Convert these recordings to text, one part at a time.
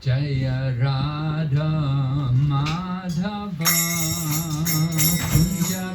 Jaya Radha Madhava Kunja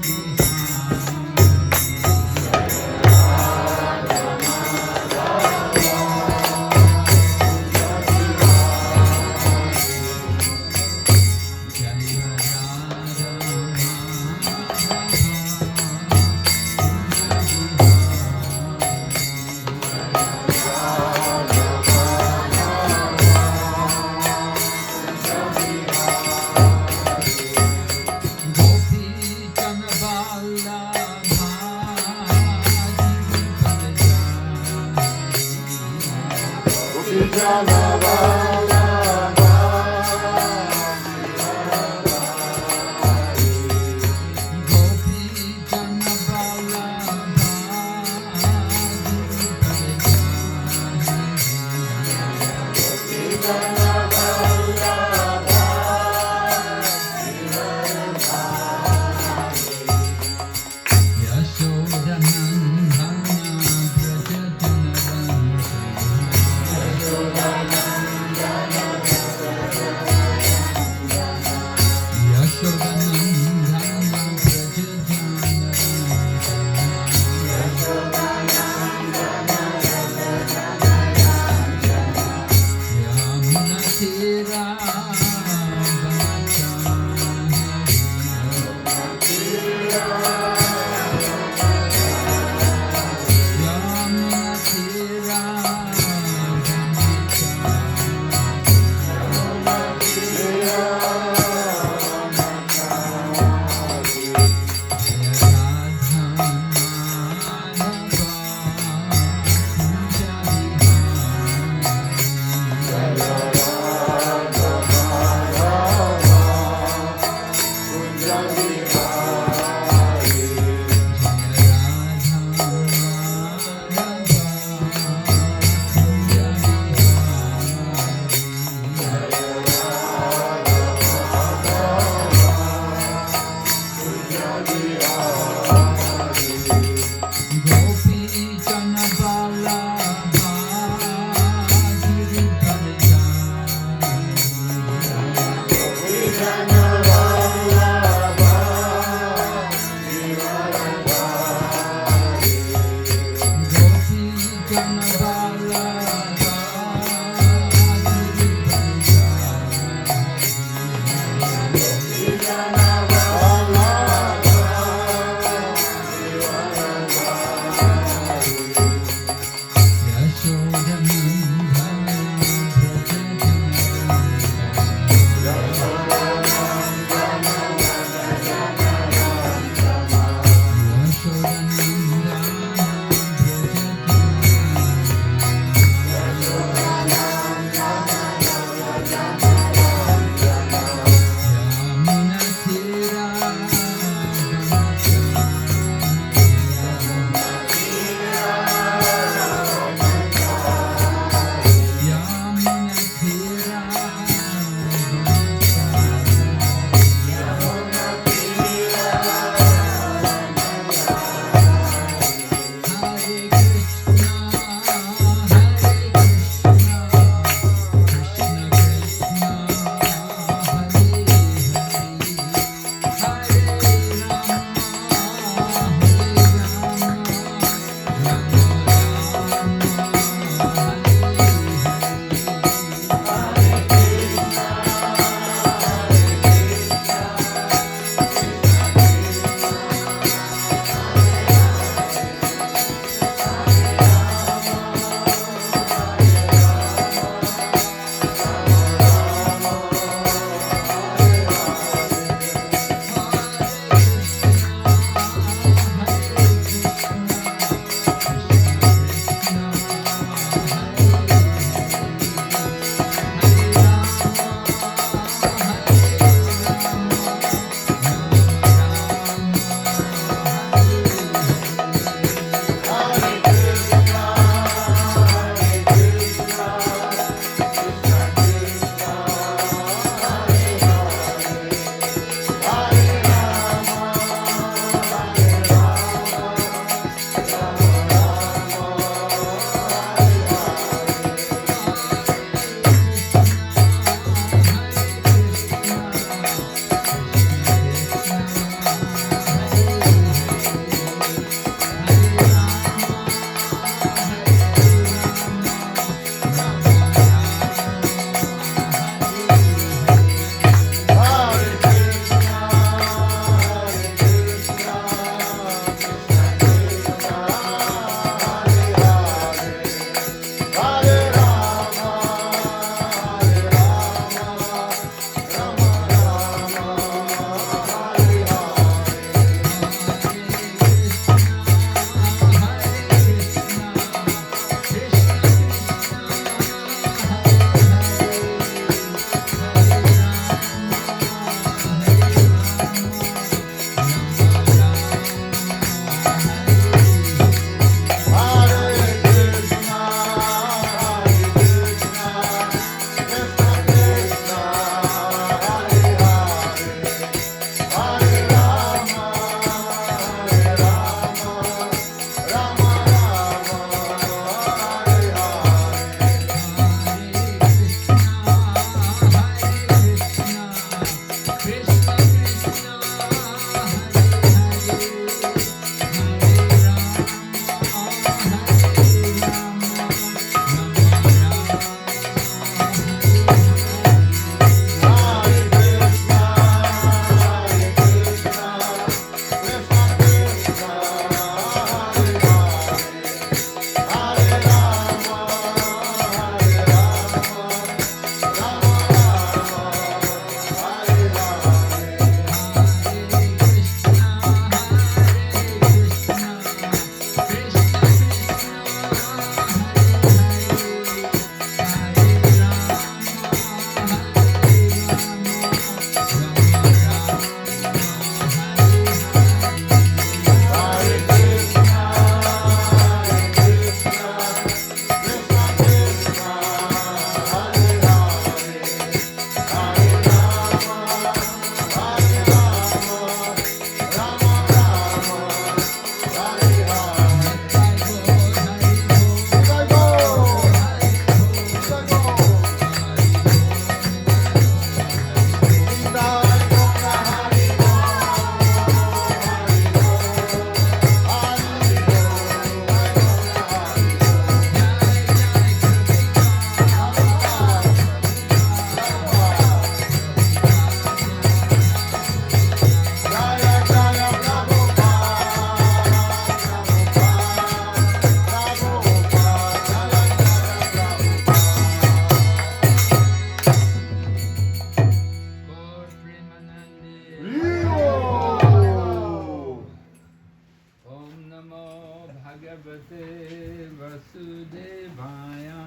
Vasudevaya.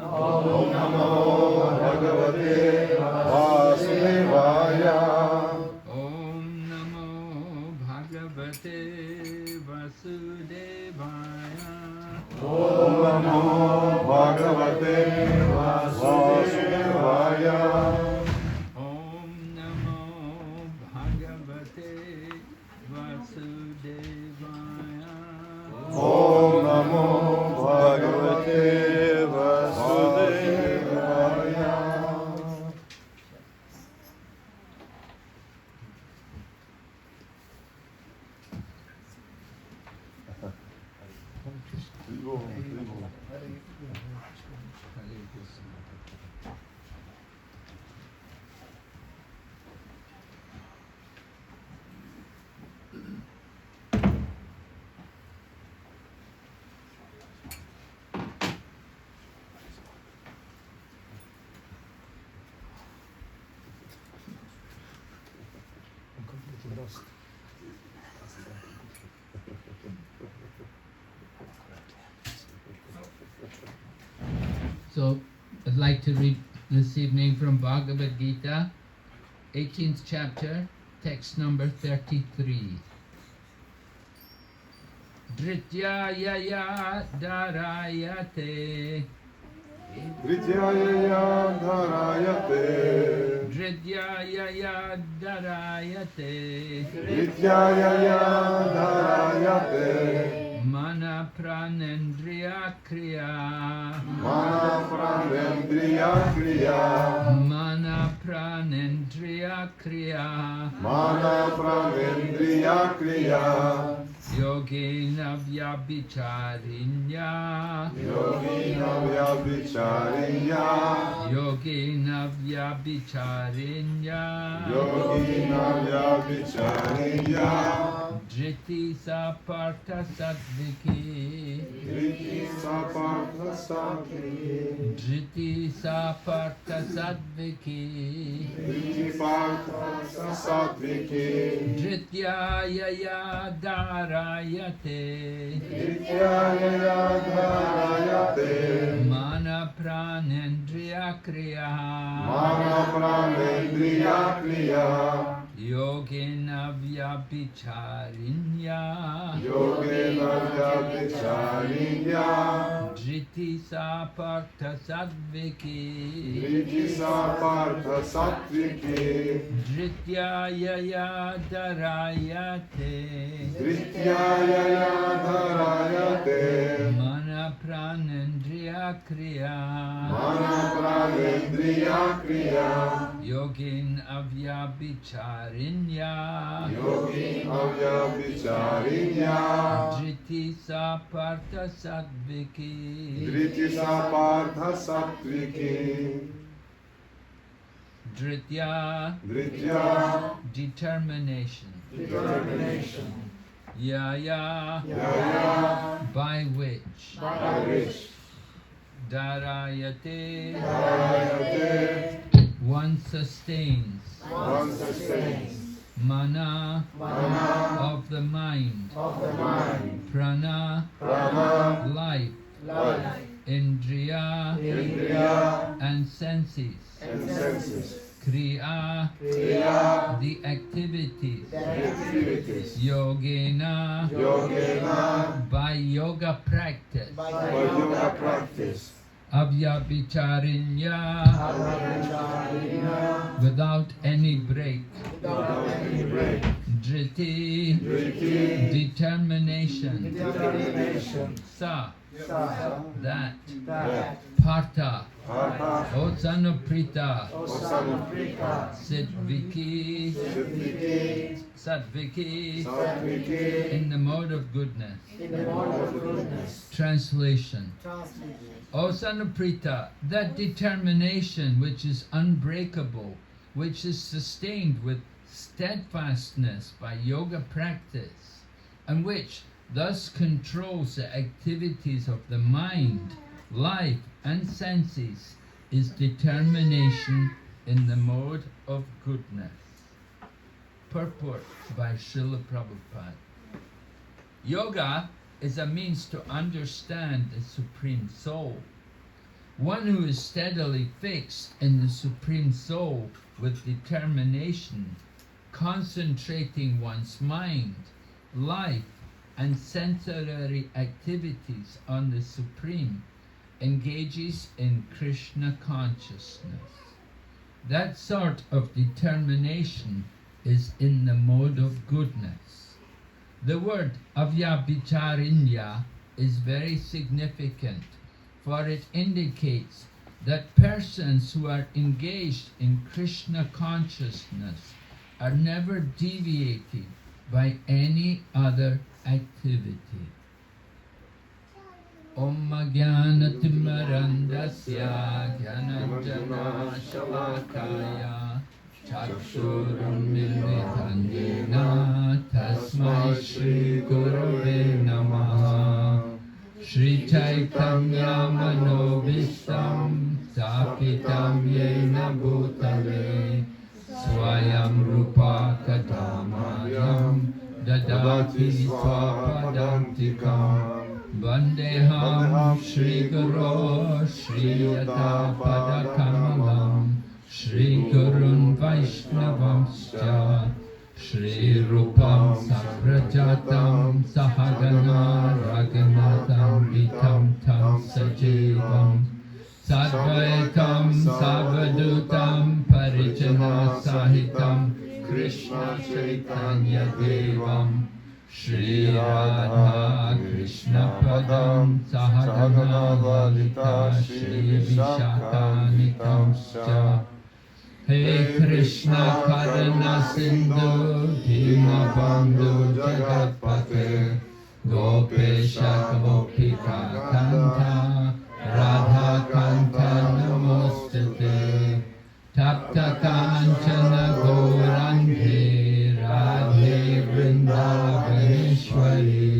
Om Namo Bhagavate Vasudevaya. Om Namo Bhagavate Vasudevaya. Om Namo Bhagavate Vasudevaya. Om Namo Bhagavate Vasudevaya. Om Namo Bhagavate Vasudevaya. So, I'd like to read this evening from Bhagavad Gita, 18th chapter, text number 33. Drityaya dharayate. Drityaya dharayate. Drityaya dharayate. Drityaya dharayate. Mana pranendriya kriya. Mana pranendriya kriya. Mana pranendriya kriya. Mana pranendriya kriya. Yogena vyabhicharinya. Yogina vyabhicharinya. Yogena vyabhicharinya. Yogina vyabhicharinya. Driti sapartha sadviki. Driti sapartha sadviki. Driti sapartha sadviki. Driti sapartha sadviki. Drityaya dharayate. Drityaya dharayate. Mana pranendriya kriya. Mana pranendriya kriya. Yogena vyabhicharinya. Yogena vyabhicharinya. Driti sapartha sadviki. Driti sapartha sadviki. Drityaya dharayate. Drityaya dharayate. Mana pranendriya kriya. Mana pranendriya kriya. Yogin avyabhicharinya. Yogin avyabhicharinya. Driti sapartha sadviki. Driti sapartha sattviki. Dritya, Dritya, determination. determination. Yaya, Yaya, by which. by which. Dharayate, Dharayate, one sustains. one sustains. Mana, Mana, of the mind. of the mind. Prana, Prana, life. life. Indriya, Indriya, and senses. and senses. Kriya, Kriya, the activities. activities. Yogena, Yogena, by yoga practice. by yoga practice. Avyabhicharinya, Avyabhicharinya, without any break. without any break. Driti, Driti, determination. determination. Sa, Sa, that. that. Partha, Partha, O son of Prita. O son of Prita. Siddhviki, Siddhviki, Sattviki, Sattviki, in the mode of goodness. in the mode of goodness. Translation. O son of Prita, that determination which is unbreakable, which is sustained with steadfastness by yoga practice, and which thus controls the activities of the mind, life and senses, is determination in the mode of goodness. Purport by Srila Prabhupada. Yoga is a means to understand the Supreme Soul. One who is steadily fixed in the Supreme Soul with determination, concentrating one's mind, life, and sensory activities on the Supreme, engages in Krishna consciousness. That sort of determination is in the mode of goodness. The word avyabhicharinya is very significant, for it indicates that persons who are engaged in Krishna consciousness are never deviated by any other activity. Om Jnanatimarandasya Jnananjana Shalakaya Chakshurunmilitam Yena Tasmai Shri Gurave Namaha. Shri Chaitanya Manobhistam Stapitam Yena Bhutale Swayam Rupa Kadamayam Dadati Swapadantikam Vandeham Shri Guru Shri Yata Padakamalam Shri Gurun Vaishnavamscha Shri Rupam Sakrajatam Sahagana Raghunatam Vitam Tam Sajivam Sadvaitam Savadutam Parijana Sahitam Krishna Chaitanya Devam Shri Radha Krishna Padam Sahagana Lalita Shri Vishakanitam Scha. Hey Krishna Karuna Sindhu Dhinabandhu Jagatpate Gopesha Gopika Kanta Radha Kanta Namostate Tapta Kanchana Gauranghe Radhe Vrindavaneshwari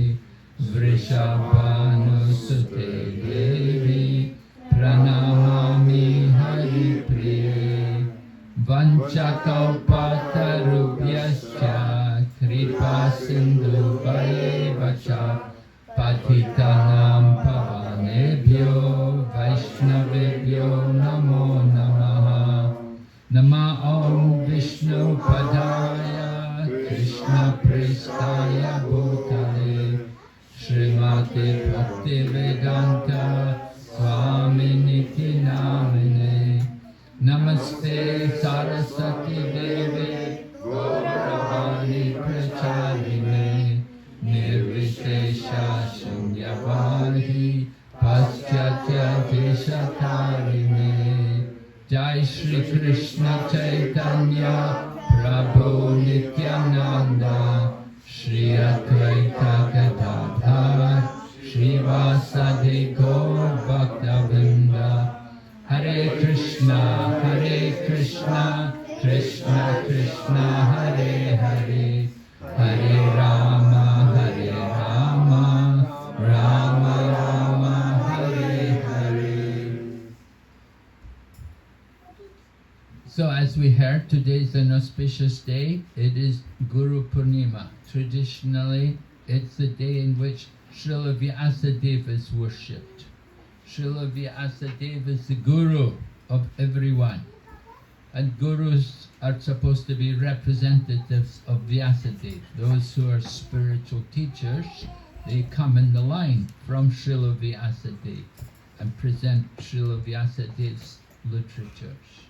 Vrishabhanusute Devi Pranamami Hari Priye Vanchakalpatarubhyascha Kripa Sindhu Vayevacha Patitanam Pavanebhyo Vaishnavebhyo Namo Namaha. Nama Om Vishnu Padaya Krishna Prestaya Bhutale Srimati Bhakti Vedanta Swami Niti Namine. Namaste Saraswati Devi Gauravani Pracharine Nirvishesha Shunyavadi Paschatya Deshatarine. Jai Shri Krishna Chaitanya Prabhu Nityananda Shri Advaita Gadadhar Shri Vasadi Gaur Bhaktavinda. Hare Krishna, Krishna Krishna, Hare Hare, Hare Rama, Rama Rama, Hare Hare. So as we heard, today is an auspicious day. It is Guru Purnima. Traditionally, it's the day in which Srila Vyasadeva is worshipped. Srila Vyasadeva is the guru of everyone, and gurus are supposed to be representatives of Vyasadeva. Those who are spiritual teachers, they come in the line from Srila Vyasadeva and present Srila Vyasadeva's literatures.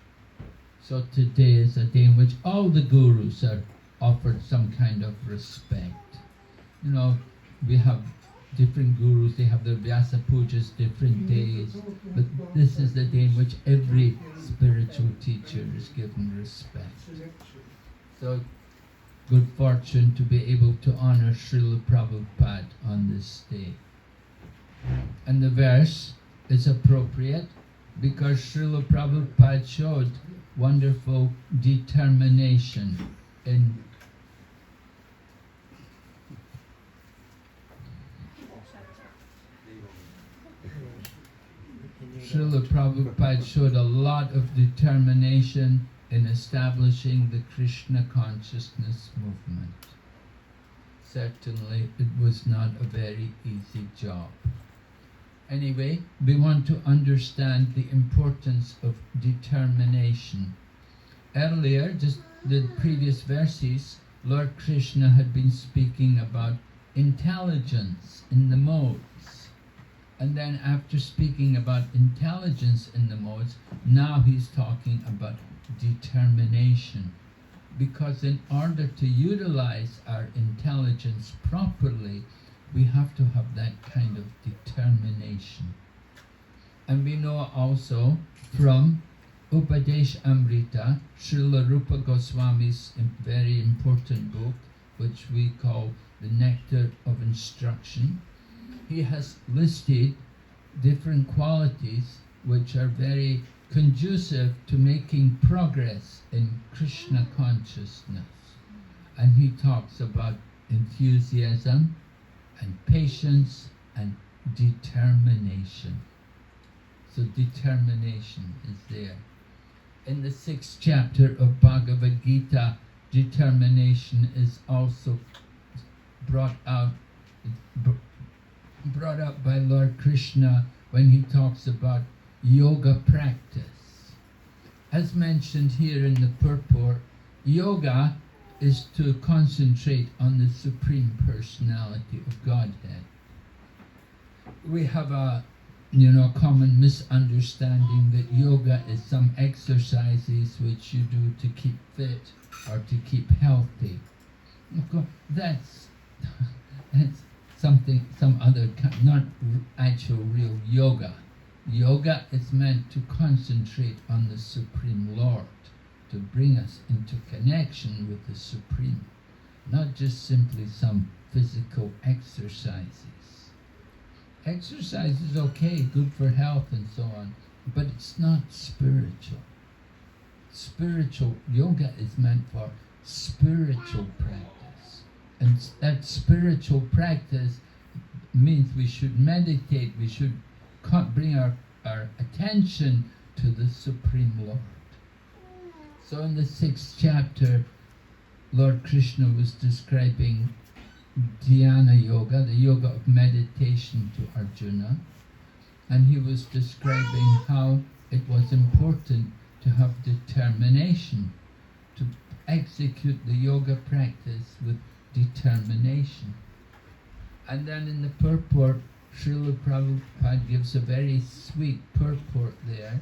So today is a day in which all the gurus are offered some kind of respect. You know, we have different gurus, they have their Vyasa Pujas different days, but this is the day in which every spiritual teacher is given respect. So, good fortune to be able to honor Srila Prabhupada on this day. And the verse is appropriate because Srila Prabhupada showed wonderful determination in Srila Prabhupada showed a lot of determination in establishing the Krishna consciousness movement. certainly it was not a very easy job. Anyway, we want to understand the importance of determination. Earlier, just the previous verses, Lord Krishna had been speaking about intelligence in the modes. And then after speaking about intelligence in the modes, now he's talking about determination. Because in order to utilize our intelligence properly, we have to have that kind of determination. And we know also from Upadesh Amrita, Srila Rupa Goswami's very important book, which we call the Nectar of Instruction, he has listed different qualities which are very conducive to making progress in Krishna consciousness. And he talks about enthusiasm and patience and determination. So determination is there. In the 6th chapter of Bhagavad Gita, determination is also brought up by Lord Krishna when he talks about yoga practice. As mentioned here in the purport, yoga is to concentrate on the Supreme Personality of Godhead. We have a common misunderstanding that yoga is some exercises which you do to keep fit or to keep healthy. Of course, that's something, some other kind, not actual real yoga. Yoga is meant to concentrate on the Supreme Lord, to bring us into connection with the Supreme, not just simply some physical exercises. Exercise is okay, good for health and so on, but it's not spiritual. Spiritual yoga is meant for spiritual practice. And that spiritual practice means we should meditate, we should bring our attention to the Supreme Lord. So in the 6th chapter, Lord Krishna was describing Dhyana Yoga, the yoga of meditation, to Arjuna, and he was describing how it was important to have determination, to execute the yoga practice with determination. And then in the purport, Srila Prabhupada gives a very sweet purport there.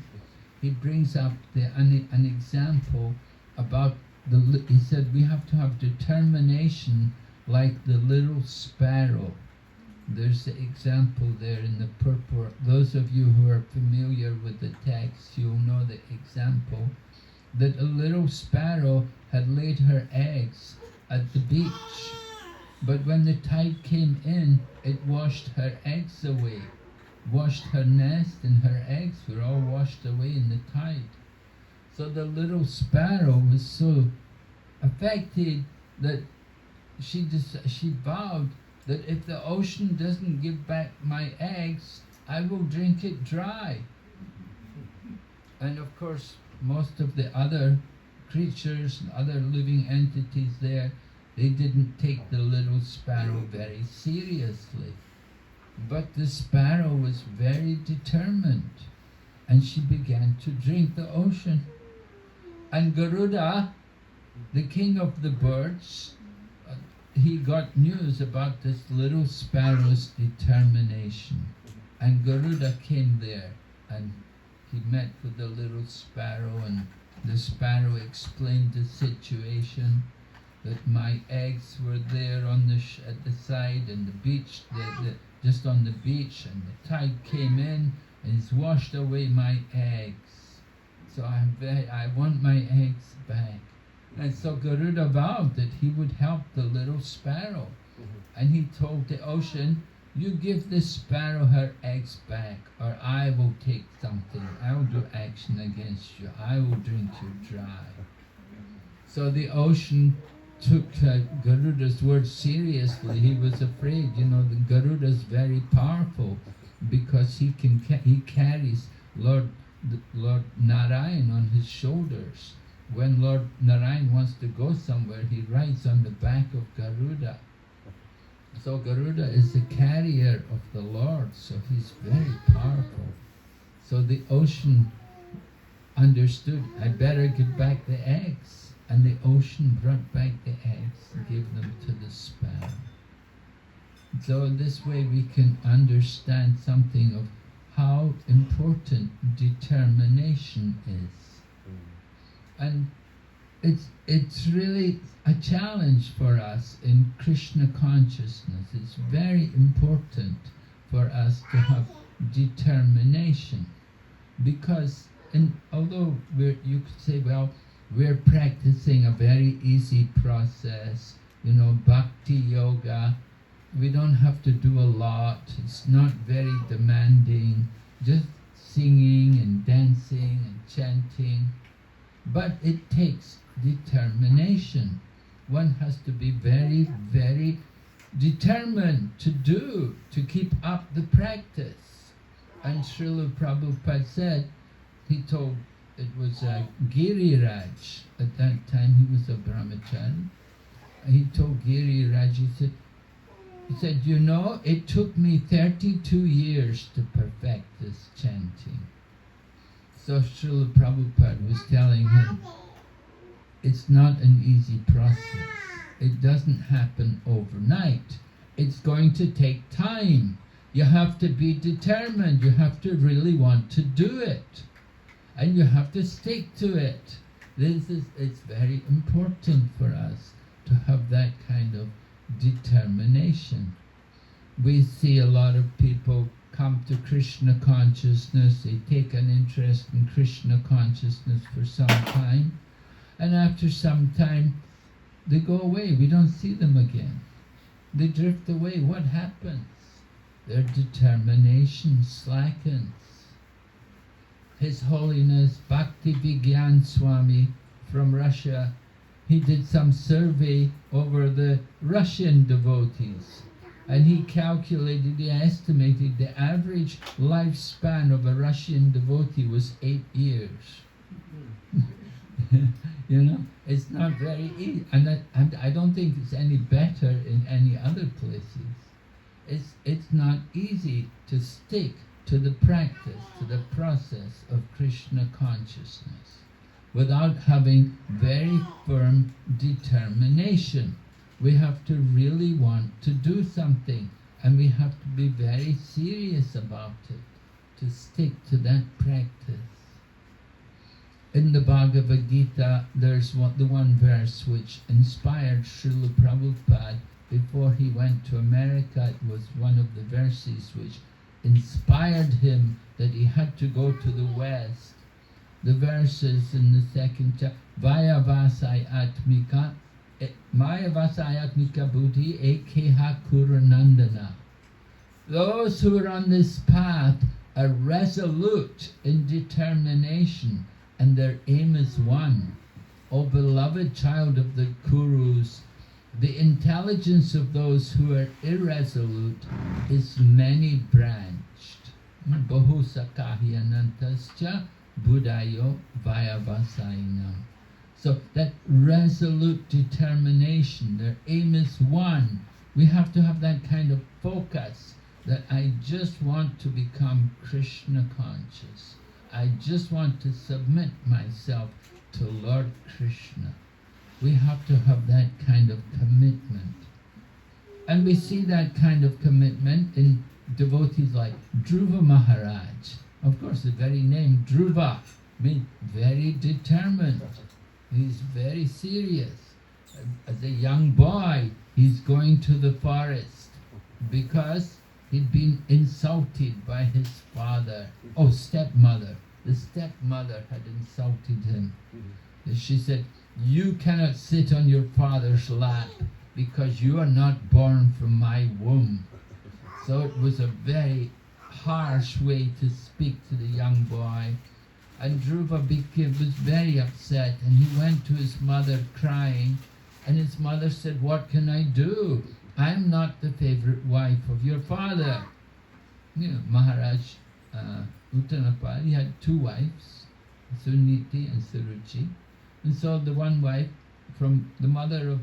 He brings up an example about he said we have to have determination like the little sparrow. There's the example there in the purport. Those of you who are familiar with the text, you'll know the example that a little sparrow had laid her eggs at the beach, but when the tide came in, it washed her eggs away, washed her nest, and her eggs were all washed away in the tide. So the little sparrow was so affected that she vowed that if the ocean doesn't give back my eggs, I will drink it dry. And of course, most of the other creatures, other living entities there, they didn't take the little sparrow very seriously. But the sparrow was very determined, and she began to drink the ocean. And Garuda, the king of the birds, he got news about this little sparrow's determination. And Garuda came there, and he met with the little sparrow, and the sparrow explained the situation, that my eggs were there on at the side, and the beach, just on the beach, and the tide came in, and it's washed away my eggs. So I want my eggs back. And so Garuda vowed that he would help the little sparrow. And he told the ocean, you give this sparrow her eggs back, or I will take something. I will do action against you. I will drink you dry. So the ocean took Garuda's words seriously. He was afraid, the Garuda's very powerful because he carries Lord Narayan on his shoulders. When Lord Narayan wants to go somewhere, he rides on the back of Garuda. So Garuda is the carrier of the Lord, so he's very powerful. So the ocean understood, I better give back the eggs. And the ocean brought back the eggs and gave them to the sparrow. So this way we can understand something of how important determination is. And it's really a challenge for us in Krishna consciousness. It's very important for us to have determination, because although you could say, well, we're practicing a very easy process, bhakti yoga, we don't have to do a lot, it's not very demanding, just singing and dancing and chanting. But it takes determination. One has to be very, very determined to keep up the practice. And Srila Prabhupada said, he told, it was Giriraj, at that time he was a brahmachari. He told Giriraj, he said, it took me 32 years to perfect this chanting. So Srila Prabhupada was telling him, it's not an easy process. It doesn't happen overnight. It's going to take time. You have to be determined. You have to really want to do it. And you have to stick to it. It's very important for us to have that kind of determination. We see a lot of people come to Krishna consciousness, they take an interest in Krishna consciousness for some time, and after some time they go away, we don't see them again. They drift away. What happens? Their determination slackens. His Holiness Bhakti Vigyan Swami from Russia, he did some survey over the Russian devotees, and he estimated the average lifespan of a Russian devotee was 8 years. It's not very easy, and I don't think it's any better in any other places. It's not easy to stick to the practice, to the process of Krishna consciousness without having very firm determination. We have to really want to do something, and we have to be very serious about it, to stick to that practice. In the Bhagavad Gita, there's the one verse which inspired Srila Prabhupada before he went to America. It was one of the verses which inspired him that he had to go to the West. The verses in the second chapter, Vaya Vasai Atmika, Maya Vasai Atmika Buddhi Ekeha Kuranandana. Those who are on this path are resolute in determination, and their aim is one. O beloved child of the Kurus, the intelligence of those who are irresolute is many-branched. Bahu Sakahi Anantascha Buddhayo Vayavasainam. So that resolute determination, their aim is one. We have to have that kind of focus, that I just want to become Krishna conscious. I just want to submit myself to Lord Krishna. We have to have that kind of commitment. And we see that kind of commitment in devotees like Dhruva Maharaj. Of course, the very name Dhruva means very determined. He's very serious. As a young boy, he's going to the forest because he'd been insulted by his stepmother. The stepmother had insulted him. She said, "You cannot sit on your father's lap because you are not born from my womb." So it was a very harsh way to speak to the young boy. And Dhruva was very upset, and he went to his mother crying, and his mother said, "What can I do? I'm not the favorite wife of your father." Maharaj Uttanapad, he had two wives, Suniti and Suruchi. And so the one wife, from the mother of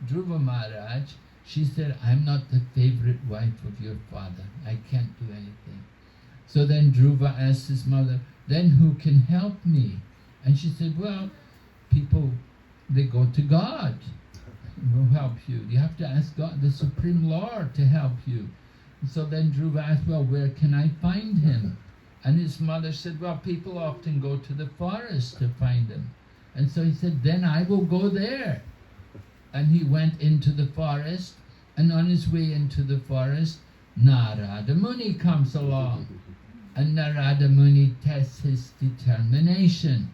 Dhruva Maharaj, She said, I'm not the favorite wife of your father. I can't do anything. So then Dhruva asked his mother, then who can help me? And she said, well, people, they go to God who will help you. You have to ask God, the Supreme Lord, to help you. And so then Dhruva asked, well, where can I find him? And his mother said, well, people often go to the forest to find him. And so he said, then I will go there. And he went into the forest, and on his way into the forest, Narada Muni comes along. And Narada Muni tests his determination.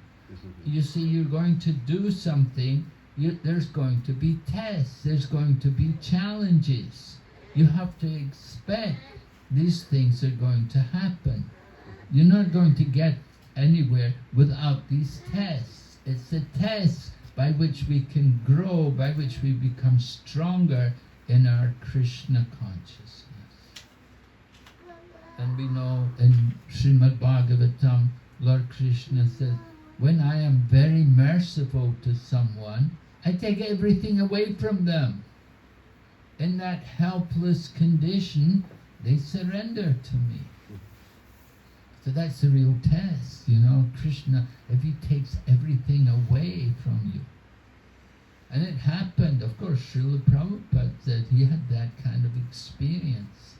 You see, you're going to do something, there's going to be tests, there's going to be challenges. You have to expect these things are going to happen. You're not going to get anywhere without these tests. It's a test by which we can grow, by which we become stronger in our Krishna consciousness. And we know in Srimad Bhagavatam, Lord Krishna says, when I am very merciful to someone, I take everything away from them. In that helpless condition, they surrender to me. So that's the real test, you know, Krishna, if he takes everything away from you. And it happened, of course, Srila Prabhupada said he had that kind of experience.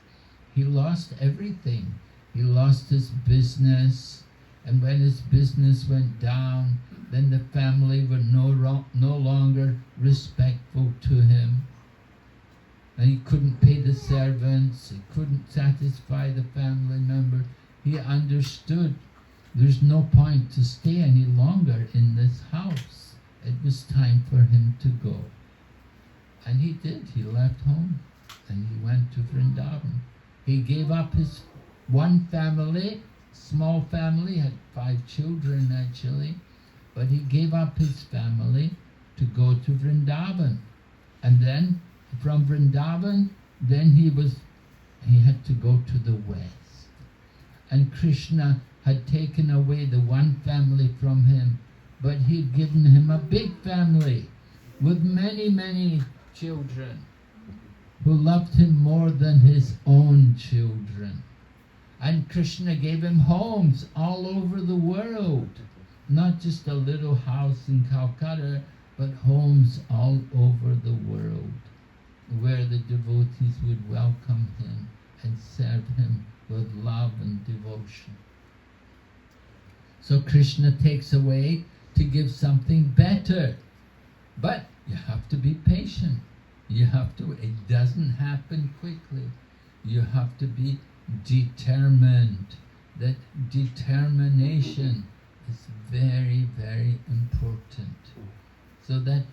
He lost everything. He lost his business, and when his business went down, then the family were no longer respectful to him. And he couldn't pay the servants, he couldn't satisfy the family member. He understood there's no point to stay any longer in this house. It was time for him to go. And he did. He left home and he went to Vrindavan. He gave up his one family, small family, had 5 children actually, but he gave up his family to go to Vrindavan. And then from Vrindavan, then he had to go to the west. And Krishna had taken away the one family from him, but he'd given him a big family with many, many children who loved him more than his own children. And Krishna gave him homes all over the world, not just a little house in Calcutta, but homes all over the world, where the devotees would welcome him and serve him with love and devotion. So Krishna takes away to give something better. But you have to be patient. It doesn't happen quickly. You have to be determined. That determination is very, very important. So that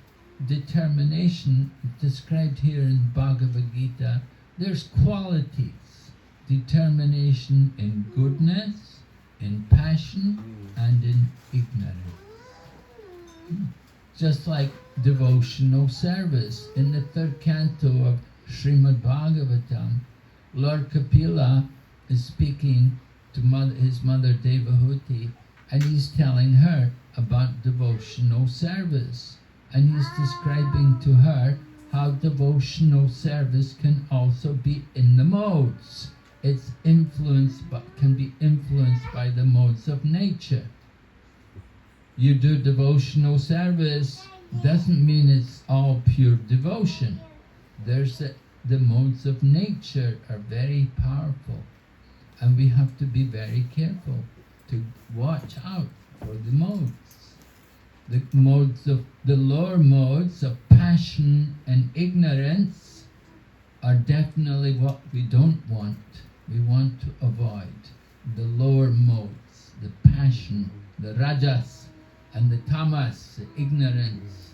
determination described here in Bhagavad Gita, there's qualities. Determination in goodness, in passion, and in ignorance. Just like devotional service. In the 3rd canto of Srimad Bhagavatam, Lord Kapila is speaking to his mother Devahuti, and he's telling her about devotional service. And he's describing to her how devotional service can also be in the modes. It's can be influenced by the modes of nature. You do devotional service, doesn't mean it's all pure devotion. The modes of nature are very powerful, and we have to be very careful to watch out for the modes. The lower modes of passion and ignorance are definitely what we don't want. We want to avoid the lower modes, the passion, the rajas, and the tamas, the ignorance.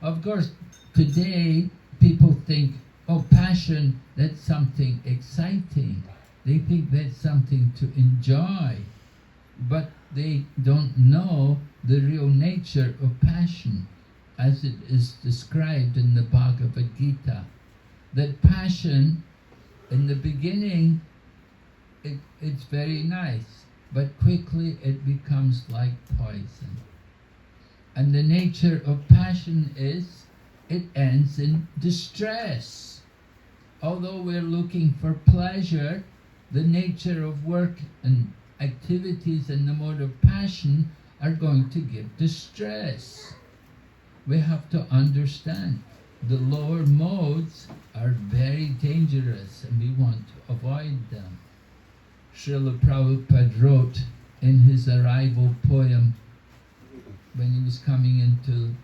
Of course, today people think, oh, passion, that's something exciting. They think that's something to enjoy. But they don't know the real nature of passion, as it is described in the Bhagavad Gita. That passion, in the beginning, it's very nice, but quickly it becomes like poison. And the nature of passion is it ends in distress. Although we're looking for pleasure, the nature of work and activities in the mode of passion are going to give distress. We have to understand the lower modes are very dangerous and we want to avoid them. Srila Prabhupada wrote in his arrival poem when he was coming into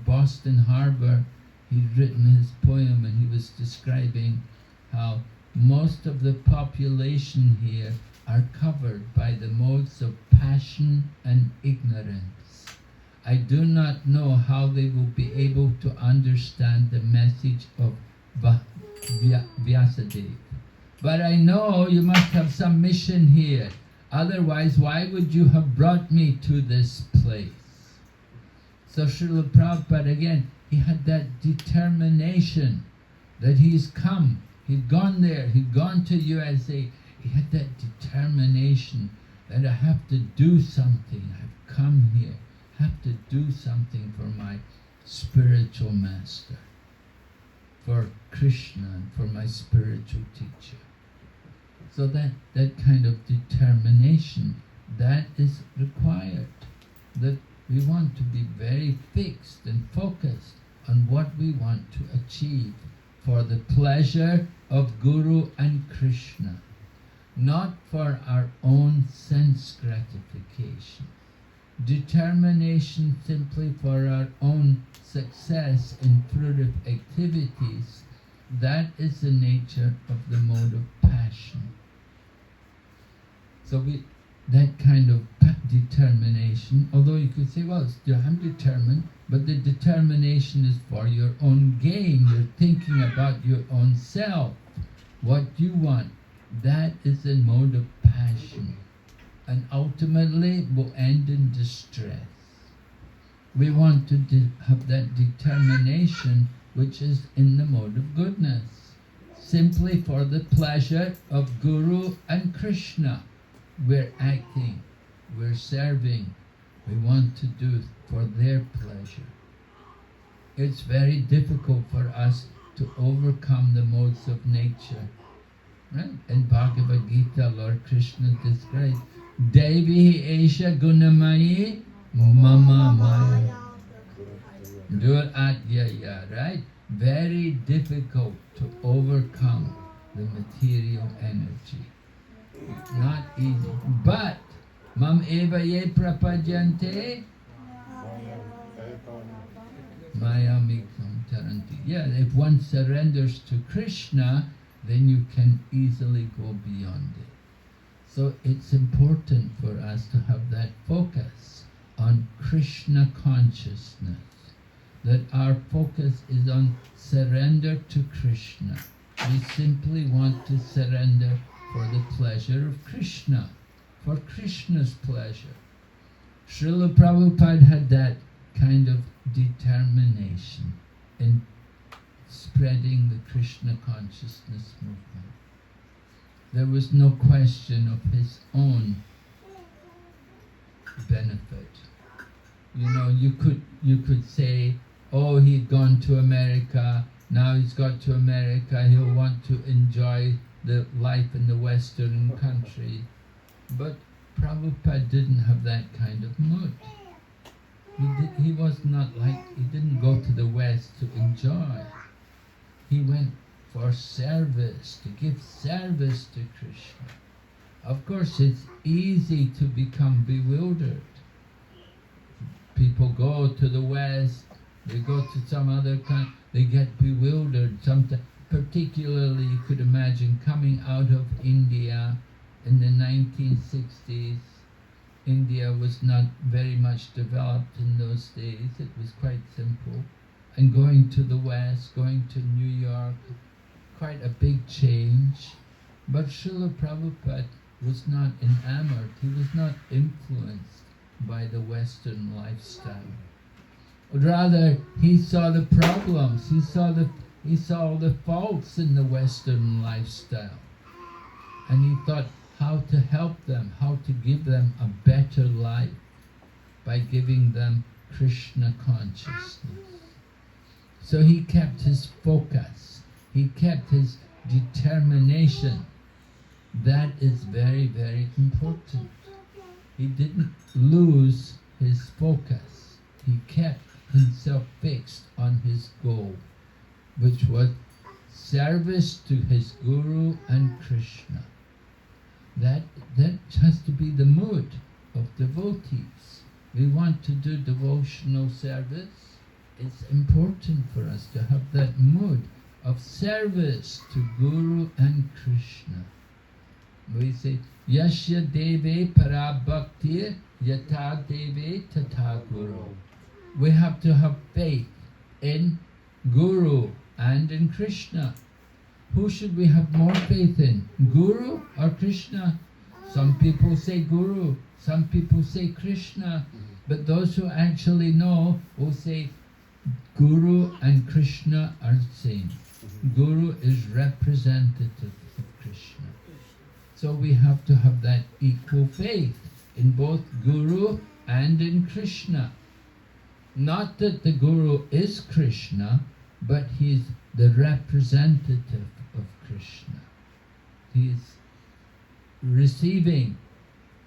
Boston Harbor, he'd written his poem and he was describing how most of the population here are covered by the modes of passion and ignorance. I do not know how they will be able to understand the message of Vyasadeva. But I know you must have some mission here. Otherwise, why would you have brought me to this place? So Srila Prabhupada, again, he had that determination that he's come. He'd gone there, he'd gone to USA. He had that determination that I have to do something. I've come here, I have to do something for my spiritual master, for Krishna and for my spiritual teacher. So that kind of determination, that is required. That we want to be very fixed and focused on what we want to achieve for the pleasure of Guru and Krishna, not for our own sense gratification. Determination simply for our own success in fruitive activities, that is the nature of the mode of passion. So that kind of determination, although you could say, well, I'm determined, but the determination is for your own gain. You're thinking about your own self, what you want. That is a mode of passion, and ultimately will end in distress. We want to have that determination which is in the mode of goodness, simply for the pleasure of Guru and Krishna. We're acting, we're serving, we want to do for their pleasure. It's very difficult for us to overcome the modes of nature. Right? In Bhagavad Gita, Lord Krishna describes, Devi Esha Gunamayi Mama Maya Duratyaya, right? Very difficult to overcome the material energy. Not easy. But Mam eva ye prapajante Maya mikam taranti. Yeah, if one surrenders to Krishna, then you can easily go beyond it. So it's important for us to have that focus on Krishna consciousness, that our focus is on surrender to Krishna. We simply want to surrender for the pleasure of Krishna, for Krishna's pleasure. Srila Prabhupada had that kind of determination in spreading the Krishna consciousness movement. There was no question of his own benefit. You know, you could say, oh, he'd gone to America, now he's got to America, he'll want to enjoy the life in the Western country. But Prabhupada didn't have that kind of mood. He was not like, he didn't go to the West to enjoy. He went for service, to give service to Krishna. Of course, it's easy to become bewildered. People go to the West, they go to some other country, they get bewildered. Sometimes, particularly, you could imagine coming out of India in the 1960s. India was not very much developed in those days. It was quite simple. And going to the West, going to New York, quite a big change. But Srila Prabhupada was not enamored. He was not influenced by the Western lifestyle. Rather, he saw the problems. He saw all the faults in the Western lifestyle. And he thought how to help them, how to give them a better life by giving them Krishna consciousness. So he kept his focus, he kept his determination. That is very, very important. He didn't lose his focus. He kept himself fixed on his goal, which was service to his Guru and Krishna. That has to be the mood of devotees. We want to do devotional service. It's important for us to have that mood of service to Guru and Krishna. We say, Yasya Deve Parabhaktir Yata Deve Tata Guru. We have to have faith in Guru and in Krishna. Who should we have more faith in? Guru or Krishna? Some people say Guru, some people say Krishna, but those who actually know will say Guru and Krishna are the same. Guru is representative of Krishna. So we have to have that equal faith in both Guru and in Krishna. Not that the Guru is Krishna, but he's the representative of Krishna. He's receiving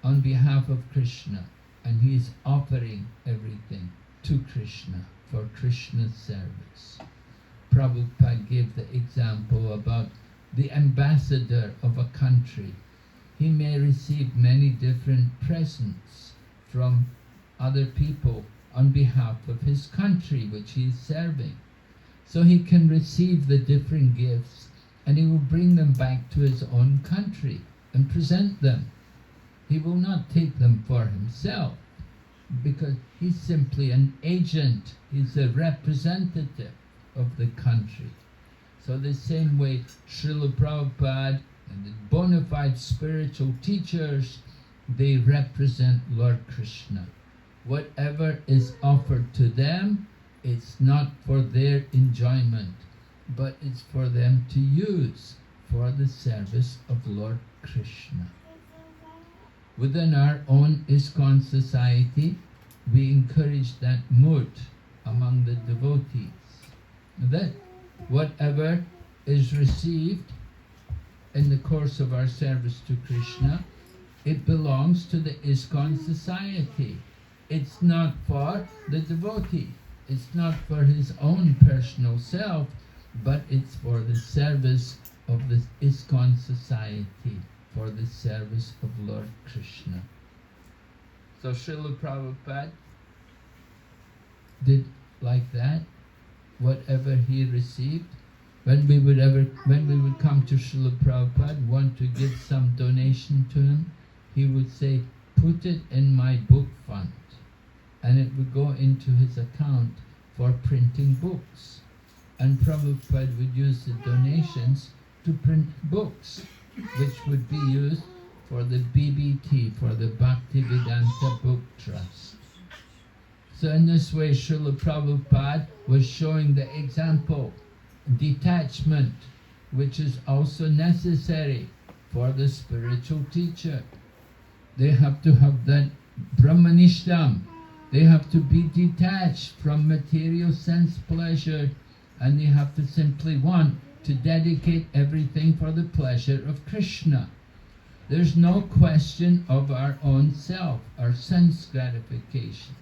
on behalf of Krishna, and he's offering everything to Krishna for Krishna's service. Prabhupada gave the example about the ambassador of a country. He may receive many different presents from other people on behalf of his country which he is serving. So he can receive the different gifts and he will bring them back to his own country and present them. He will not take them for himself because he's simply an agent. He's a representative of the country. So the same way Srila Prabhupada and the bona fide spiritual teachers, they represent Lord Krishna. Whatever is offered to them, it's not for their enjoyment, but it's for them to use for the service of Lord Krishna. Within our own ISKCON society, we encourage that mood among the devotees, that whatever is received in the course of our service to Krishna, it belongs to the ISKCON society. It's not for the devotee. It's not for his own personal self, but it's for the service of the ISKCON society, for the service of Lord Krishna. So Srila Prabhupada did like that. Whatever he received, when we would come to Srila Prabhupada, want to give some donation to him, he would say, put it in my book fund, and it would go into his account for printing books. And Prabhupada would use the donations to print books, which would be used for the BBT, for the Bhaktivedanta Book Trust. So in this way, Srila Prabhupada was showing the example, detachment, which is also necessary for the spiritual teacher. They have to have that Brahmanishtam. They have to be detached from material sense pleasure, and they have to simply want to dedicate everything for the pleasure of Krishna. There's no question of our own self, our sense gratification.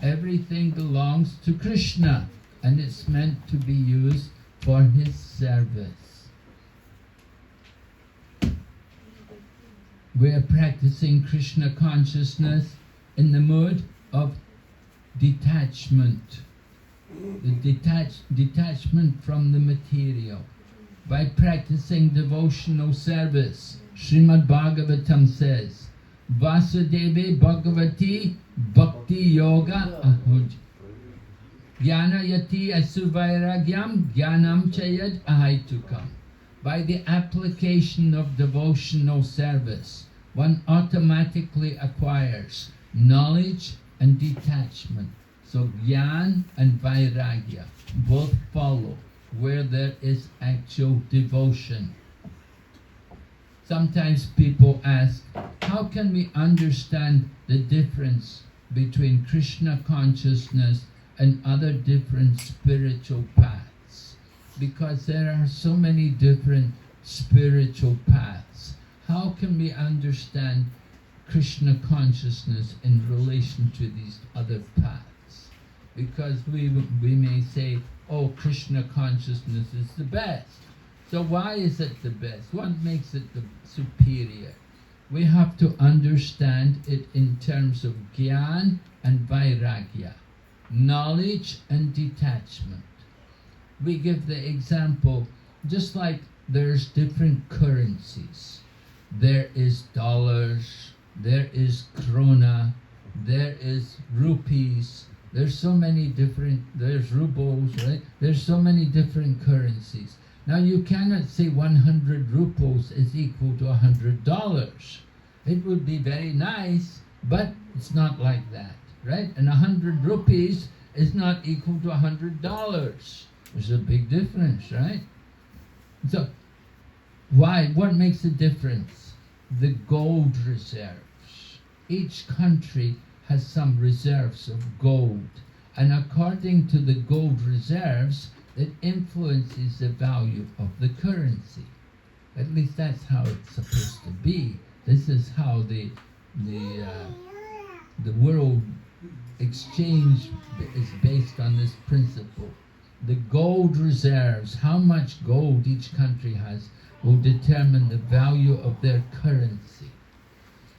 Everything belongs to Krishna, and it's meant to be used for his service. We are practicing Krishna consciousness in the mood of detachment, the detachment from the material. By practicing devotional service, Srimad Bhagavatam says, Vasudeve Bhagavati Bhakti Yoga Ahuj Jnana Yati Asuvairagyam Jnanam Chayad Ahaitukam. By the application of devotional service, one automatically acquires knowledge and detachment. So Jnana and Vairagya both follow where there is actual devotion. Sometimes people ask, how can we understand the difference between Krishna consciousness and other different spiritual paths, because there are so many different spiritual paths. How can we understand Krishna consciousness in relation to these other paths? Because we may say, oh, Krishna consciousness is the best. So why is it the best? What makes it the superior? We have to understand it in terms of Gyan and Vairagya, knowledge and detachment. We give the example, just like there's different currencies. There is dollars, there is krona, there is rupees, there's so many different, there's rubles, right? There's so many different currencies. Now you cannot say 100 rupees is equal to $100. It would be very nice, but it's not like that, right? And 100 rupees is not equal to $100. There's a big difference, right? So, why? What makes the difference? The gold reserves. Each country has some reserves of gold, and according to the gold reserves, it influences the value of the currency. At least that's how it's supposed to be. This is how the world exchange is based on this principle. The gold reserves, how much gold each country has, will determine the value of their currency.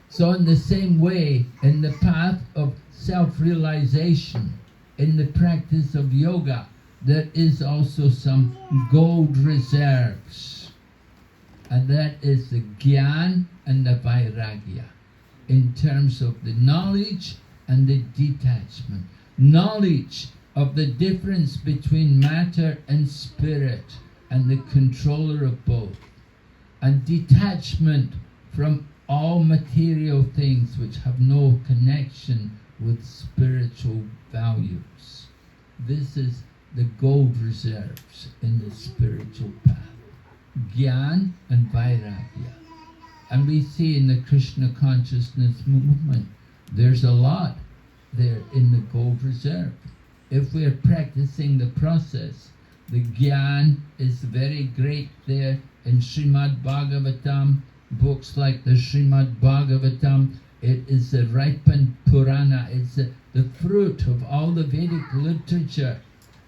So in the same way, in the path of self-realization, in the practice of yoga, there is also some gold reserves. And that is the Gyan and the Vairagya, in terms of the knowledge and the detachment. Knowledge of the difference between matter and spirit and the controller of both. And detachment from all material things which have no connection with spiritual values. This is the gold reserves in the spiritual path. Gyan and Vairagya. And we see in the Krishna consciousness movement, there's a lot there in the gold reserve. If we're practicing the process, the Gyan is very great there in Srimad Bhagavatam, books like the Srimad Bhagavatam. It is a ripened Purana, it's the fruit of all the Vedic literature.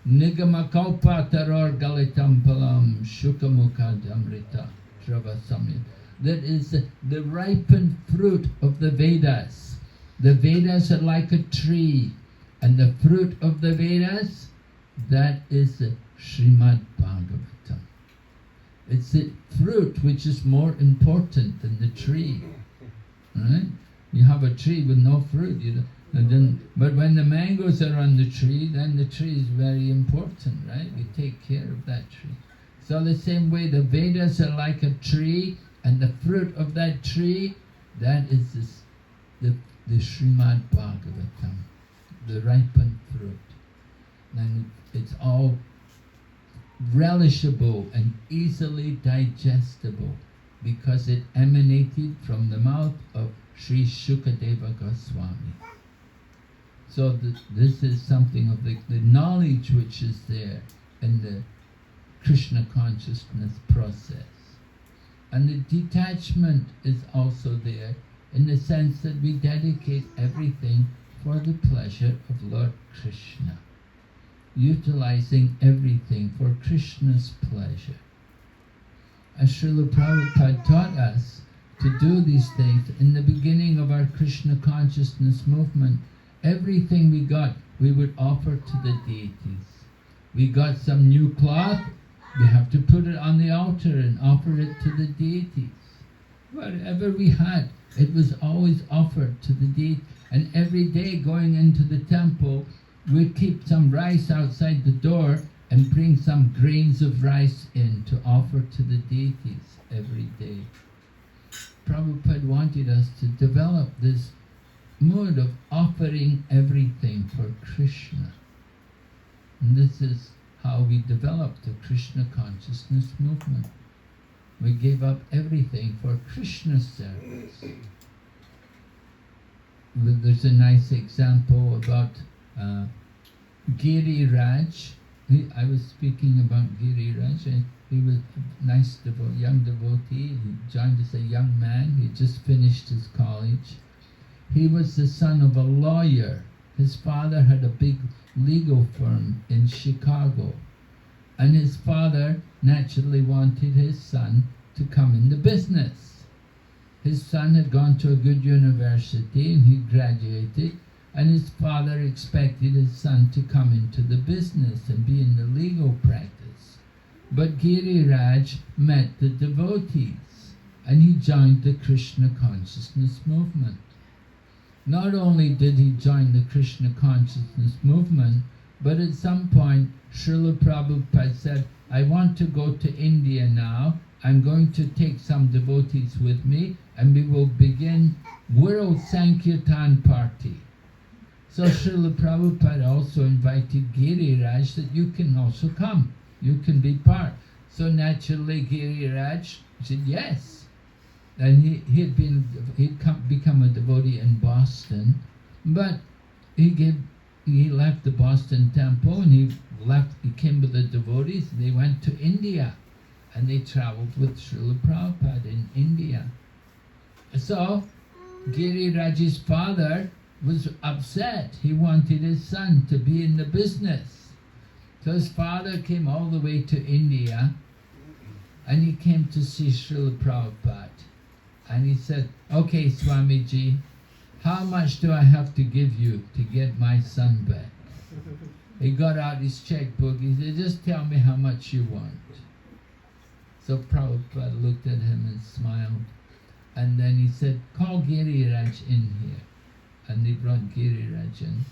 Nigama kalpa taror galitam palam shukamukha amrita travasamya. That is the ripened fruit of the Vedas. The Vedas are like a tree, and the fruit of the Vedas, that is the Srimad Bhagavatam. It's the fruit which is more important than the tree. Right? You have a tree with no fruit, but when the mangoes are on the tree, then the tree is very important, right? We take care of that tree. So the same way, the Vedas are like a tree, and the fruit of that tree, that is the Srimad Bhagavatam, the ripened fruit. And it's all relishable and easily digestible because it emanated from the mouth of Sri Shukadeva Goswami. So this is something of the knowledge which is there in the Krishna consciousness process. And the detachment is also there in the sense that we dedicate everything for the pleasure of Lord Krishna, utilizing everything for Krishna's pleasure. As Srila Prabhupada taught us to do these things in the beginning of our Krishna consciousness movement, everything we got, we would offer to the deities. We got some new cloth, we have to put it on the altar and offer it to the deities. Whatever we had, it was always offered to the deity. And every day going into the temple, we'd keep some rice outside the door and bring some grains of rice in to offer to the deities every day. Prabhupada wanted us to develop this mood of offering everything for Krishna. And this is how we developed the Krishna consciousness movement. We gave up everything for Krishna's service. There's a nice example about Giriraj, I was speaking about Giriraj, and he was a nice young devotee. He joined as a young man. He just finished his college. He was the son of a lawyer. His father had a big legal firm in Chicago, and his father naturally wanted his son to come into business. His son had gone to a good university and he graduated, and his father expected his son to come into the business and be in the legal practice. But Giriraj met the devotees and he joined the Krishna consciousness movement. Not only did he join the Krishna consciousness movement, but at some point Srila Prabhupada said, I want to go to India now. I'm going to take some devotees with me and we will begin World Sankirtan Party. So Srila Prabhupada also invited Giriraj that you can also come. You can be part. So naturally Giriraj said yes. And he'd become a devotee in Boston, but he left the Boston temple and he came with the devotees. They went to India and they traveled with Srila Prabhupada in India. So Giriraj's father was upset. He wanted his son to be in the business. So his father came all the way to India and he came to see Srila Prabhupada. And he said, okay, Swamiji, how much do I have to give you to get my son back? He got out his checkbook. He said, just tell me how much you want. So Prabhupada looked at him and smiled. And then he said, call Giriraj in here. And they brought Giriraj in.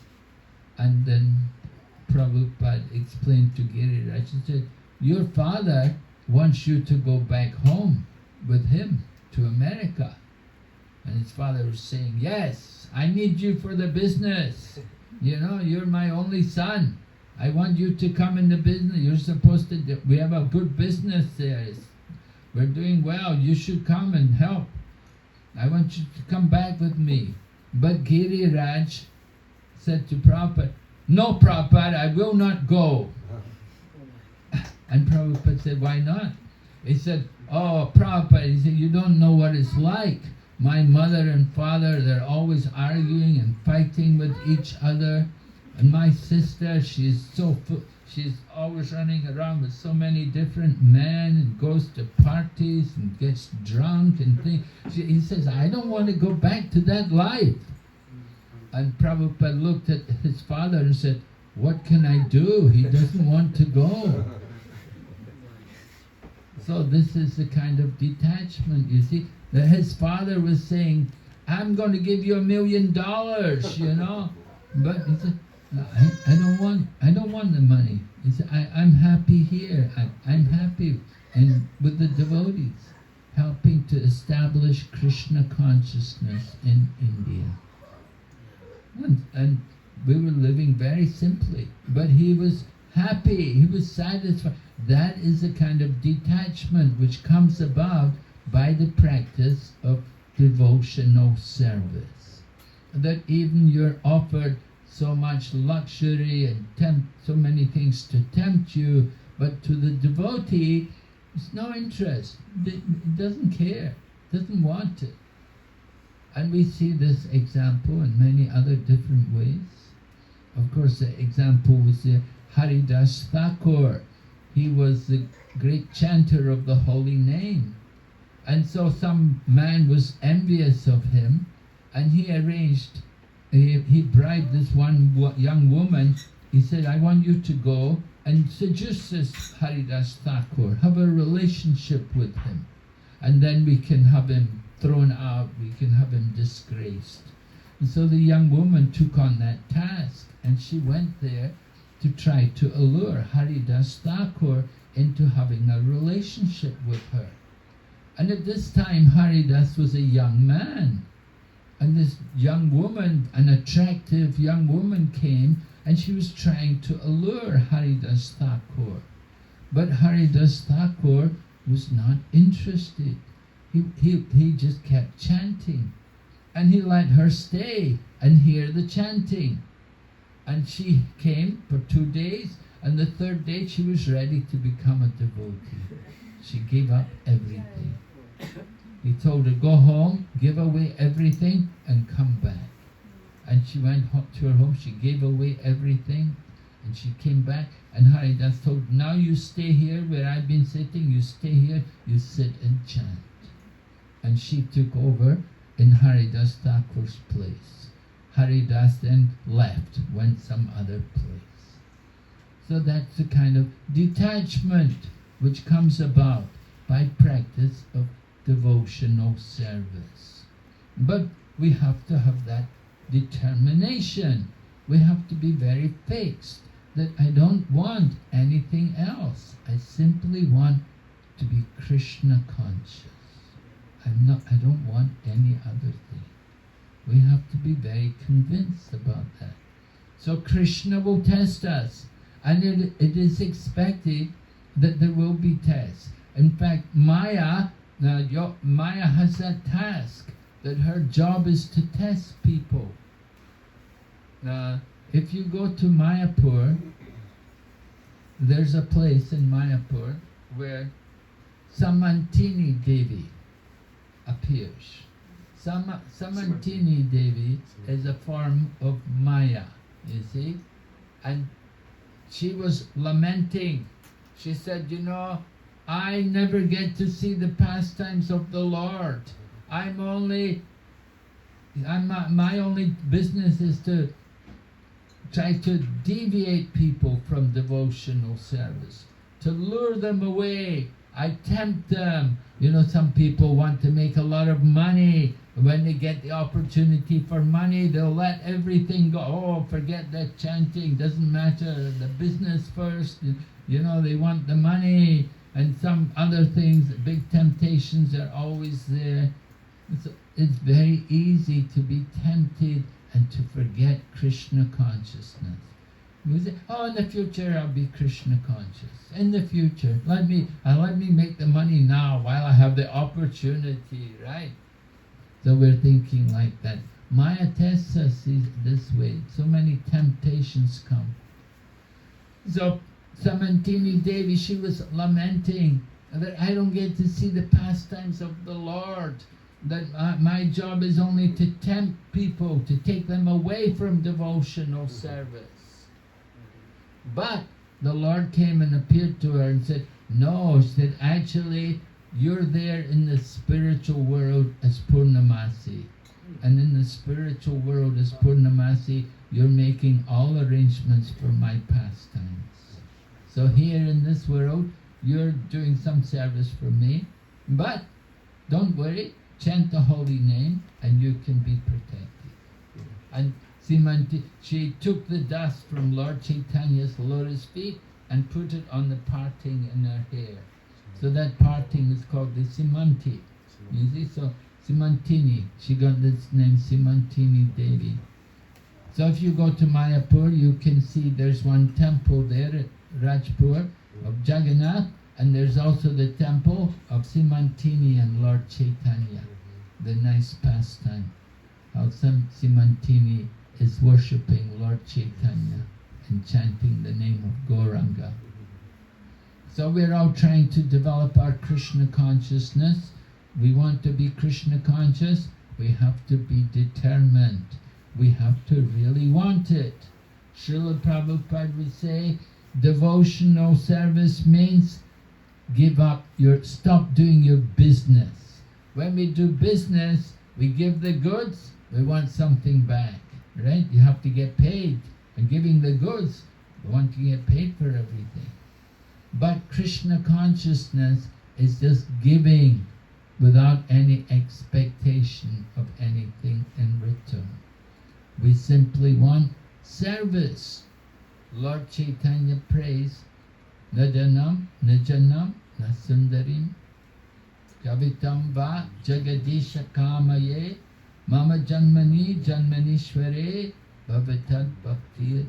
And then Prabhupada explained to Giriraj, he said, your father wants you to go back home with him to America. And his father was saying, yes, I need you for the business. You know, you're my only son. I want you to come in the business. You're supposed to do, we have a good business there. We're doing well. You should come and help. I want you to come back with me. But Giriraj said to Prabhupada, no, Prabhupada, I will not go. And Prabhupada said, why not? He said, oh, Prabhupada, he said, you don't know what it's like. My mother and father, they're always arguing and fighting with each other. And my sister, she's always running around with so many different men and goes to parties and gets drunk and things. He says, I don't want to go back to that life. And Prabhupada looked at his father and said, what can I do? He doesn't want to go. So this is the kind of detachment, you see, that his father was saying, I'm going to give you $1 million, you know. But he said, no, I don't want the money. He said, I'm happy here. I'm happy with the devotees, helping to establish Krishna consciousness in India. And we were living very simply, but he was happy, he was satisfied. That is the kind of detachment which comes about by the practice of devotional service. That even you're offered so much luxury and so many things to tempt you, but to the devotee, there's no interest. It doesn't care, doesn't want it. And we see this example in many other different ways. Of course, the example was the Haridas Thakur. He was the great chanter of the holy name. And so some man was envious of him, and he arranged, he bribed this one young woman. He said, I want you to go and seduce this Haridas Thakur, have a relationship with him, and then we can have him thrown out, we can have him disgraced. And so the young woman took on that task, and she went there to try to allure Haridas Thakur into having a relationship with her. And at this time, Haridas was a young man. And this young woman, an attractive young woman came, and she was trying to allure Haridas Thakur. But Haridas Thakur was not interested. He just kept chanting. And he let her stay and hear the chanting. And she came for 2 days, and the third day she was ready to become a devotee. She gave up everything. He told her, go home, give away everything, and come back. And she went to her home, she gave away everything, and she came back, and Haridas told her, now you stay here where I've been sitting, you stay here, you sit and chant. And she took over in Haridas Thakur's place. Haridas then left, went some other place. So that's the kind of detachment which comes about by practice of devotional service. But we have to have that determination. We have to be very fixed that I don't want anything else. I simply want to be Krishna conscious. I don't want any other thing. We have to be very convinced about that. So Krishna will test us, and it is expected that there will be tests. In fact, Maya has that task, that her job is to test people. If you go to Mayapur, there's a place in Mayapur where Samantini Devi appears. Samantini Devi is a form of Maya, you see? And she was lamenting. She said, you know, I never get to see the pastimes of the Lord. My only business is to try to deviate people from devotional service, to lure them away. I tempt them. You know, some people want to make a lot of money. When they get the opportunity for money, they'll let everything go. Oh, forget that chanting, doesn't matter, the business first. You know, they want the money and some other things. Big temptations are always there. It's very easy to be tempted and to forget Krishna consciousness. We say, oh, in the future I'll be Krishna conscious. In the future, let me make the money now while I have the opportunity, right? So we're thinking like that. Maya tests us this way. So many temptations come. So Samantini Devi, she was lamenting that I don't get to see the pastimes of the Lord, that my job is only to tempt people, to take them away from devotional service. But the Lord came and appeared to her and said, no, she said, actually, you're there in the spiritual world as Purnamasi. And in the spiritual world as Purnamasi, you're making all arrangements for my pastimes. So here in this world, you're doing some service for me. But don't worry, chant the holy name and you can be protected. And Simanti, she took the dust from Lord Chaitanya's lotus feet and put it on the parting in her hair. So that parting is called the Simanti. You see, so Simantini, she got this name Simantini Devi. So if you go to Mayapur, you can see there's one temple there at Rajpur of Jagannath, and there's also the temple of Simantini and Lord Chaitanya. The nice pastime. How Simantini is worshipping Lord Chaitanya and chanting the name of Gauranga. So we're all trying to develop our Krishna consciousness. We want to be Krishna conscious. We have to be determined. We have to really want it. Srila Prabhupada would say, devotional service means stop doing your business. When we do business, we give the goods, we want something back, right? You have to get paid. And giving the goods, we want to get paid for everything. But Krishna consciousness is just giving without any expectation of anything in return. We simply want service. Lord Chaitanya prays, Nadanam, Najanam, Nasundarim, Javitam va Jagadisha Kamaye, Mama Janmani Janmanishware, Bhavatad Bhaktir.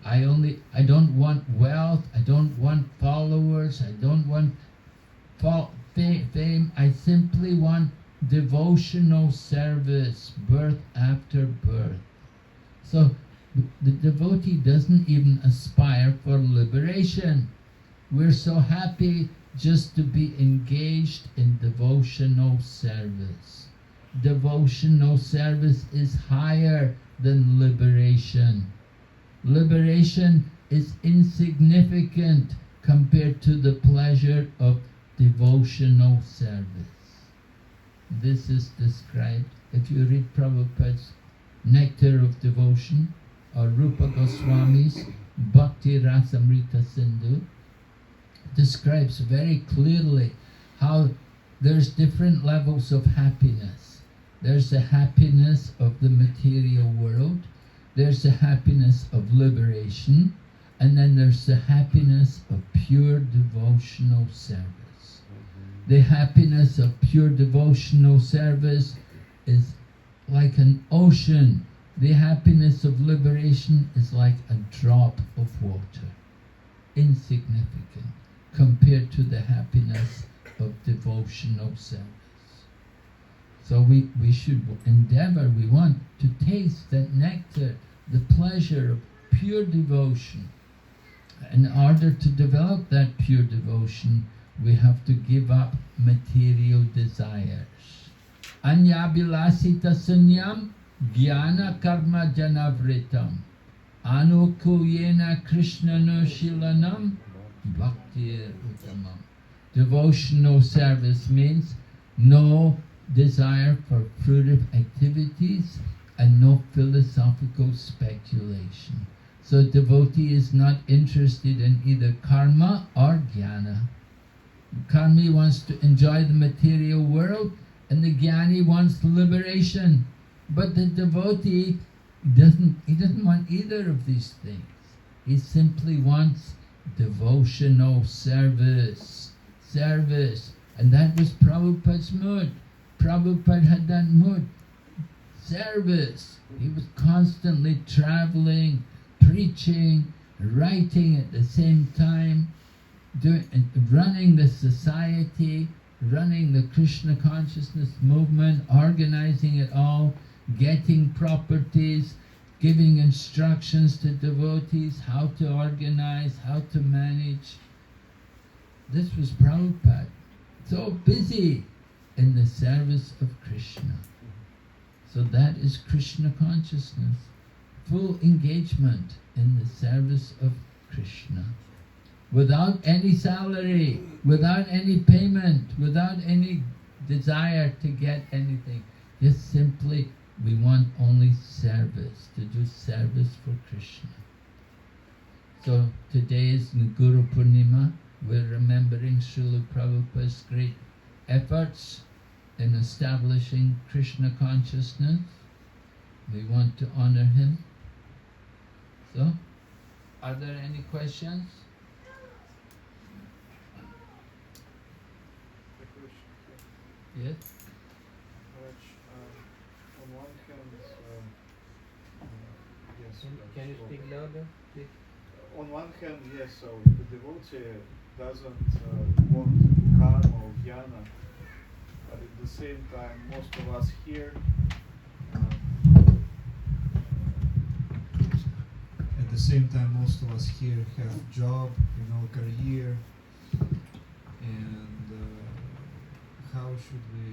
I don't want wealth, I don't want followers, I don't want fame, I simply want devotional service, birth after birth. So The devotee doesn't even aspire for liberation. We're so happy just to be engaged in devotional service. Devotional service is higher than liberation. Liberation is insignificant compared to the pleasure of devotional service. This is described, if you read Prabhupada's Nectar of Devotion, or Rupa Goswami's Bhakti Rasamrita Sindhu, describes very clearly how there's different levels of happiness. There's the happiness of the material world, there's the happiness of liberation, and then there's the happiness of pure devotional service. The happiness of pure devotional service is like an ocean. The happiness of liberation is like a drop of water, insignificant compared to the happiness of devotional service. So we should endeavor, we want to taste that nectar, the pleasure of pure devotion. In order to develop that pure devotion, we have to give up material desires. Anyabhilasita sunyam jnana karma janavritam anukuyena krishnano shilanam bhaktir uttamam. Devotional service means no desire for fruitive activities and no philosophical speculation. So devotee is not interested in either karma or jnana. Karmi wants to enjoy the material world and the jnani wants liberation. But the devotee doesn't want either of these things. He simply wants devotional service. And that was Prabhupada's mood. Prabhupada had that mood. Service. He was constantly traveling, preaching, writing at the same time, running the society, running the Krishna consciousness movement, organizing it all, getting properties, giving instructions to devotees, how to organize, how to manage. This was Prabhupada, so busy in the service of Krishna. So that is Krishna consciousness, full engagement in the service of Krishna. Without any salary, without any payment, without any desire to get anything. Just simply, we want only service, to do service for Krishna. So today is Guru Purnima. We're remembering Srila Prabhupada's great efforts in establishing Krishna consciousness. We want to honor him. So, are there any questions? Yes? On one hand, yes. Can you speak louder, please? On one hand, yes, so the devotee doesn't want karma or jnana, but at the same time, most of us here, have job, career, and how should we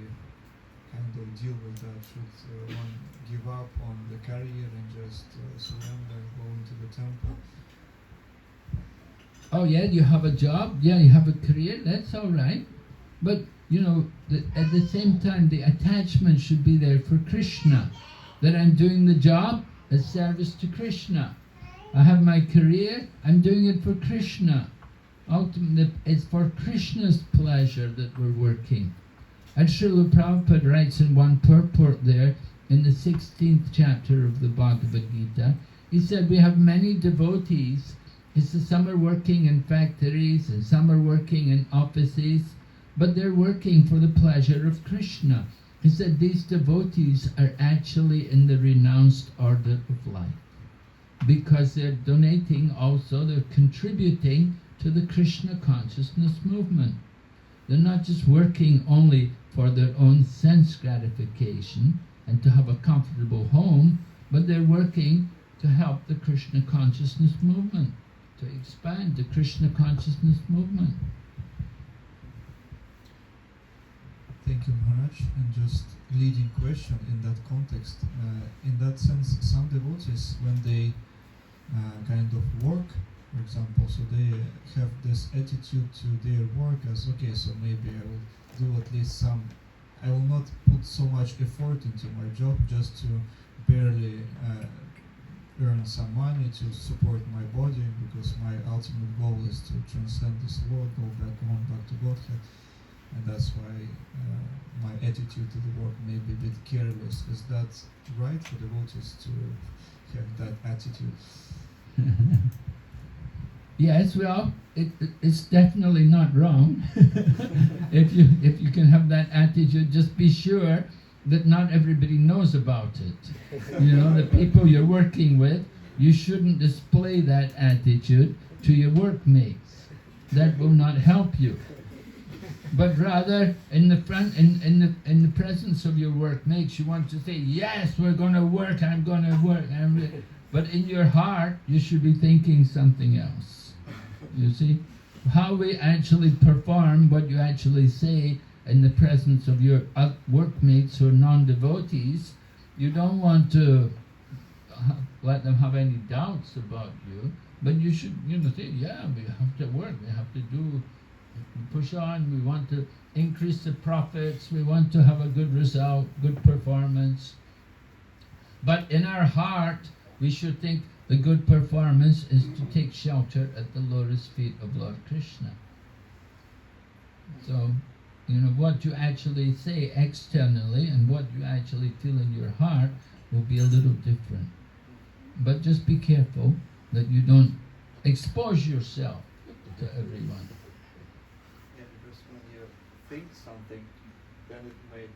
kind of deal with that? Should one give up on the career and just surrender, go into the temple? Oh yeah, you have a job, yeah, you have a career, that's all right. But, at the same time, the attachment should be there for Krishna. That I'm doing the job as service to Krishna. I have my career, I'm doing it for Krishna. Ultimately, it's for Krishna's pleasure that we're working. And Srila Prabhupada writes in one purport there, in the 16th chapter of the Bhagavad Gita, he said, we have many devotees. He said, some are working in factories and some are working in offices, but they're working for the pleasure of Krishna. He said, these devotees are actually in the renounced order of life, because they're donating also, they're contributing to the Krishna consciousness movement. They're not just working only for their own sense gratification and to have a comfortable home, but they're working to help the Krishna consciousness movement, to expand the Krishna consciousness movement. Thank you, Maharaj. And just leading question in that context, in that sense, some devotees, when they kind of work, for example, so they have this attitude to their work as, okay, so maybe I will do at least some, I will not put so much effort into my job just to barely earn some money to support my body, because my ultimate goal is to transcend this world, go back to Godhead. And that's why my attitude to the work may be a bit careless. Is that right for devotees to have that attitude? Yes, well, it's definitely not wrong. If you can have that attitude, just be sure that not everybody knows about it. You know, the people you're working with, you shouldn't display that attitude to your workmates. That will not help you. But rather, in the front, in the presence of your workmates, you want to say, yes, we're going to work, I'm going to work. But in your heart, you should be thinking something else. You see? How we actually perform what you actually say in the presence of your workmates who are non-devotees, you don't want to let them have any doubts about you, but you should, say, yeah, we have to work, we have to push on, we want to increase the profits, we want to have a good result, good performance. But in our heart, we should think the good performance is to take shelter at the lotus feet of Lord Krishna. So, what you actually say externally and what you actually feel in your heart will be a little different. But just be careful that you don't expose yourself to everyone. Yeah, because when you think something, then it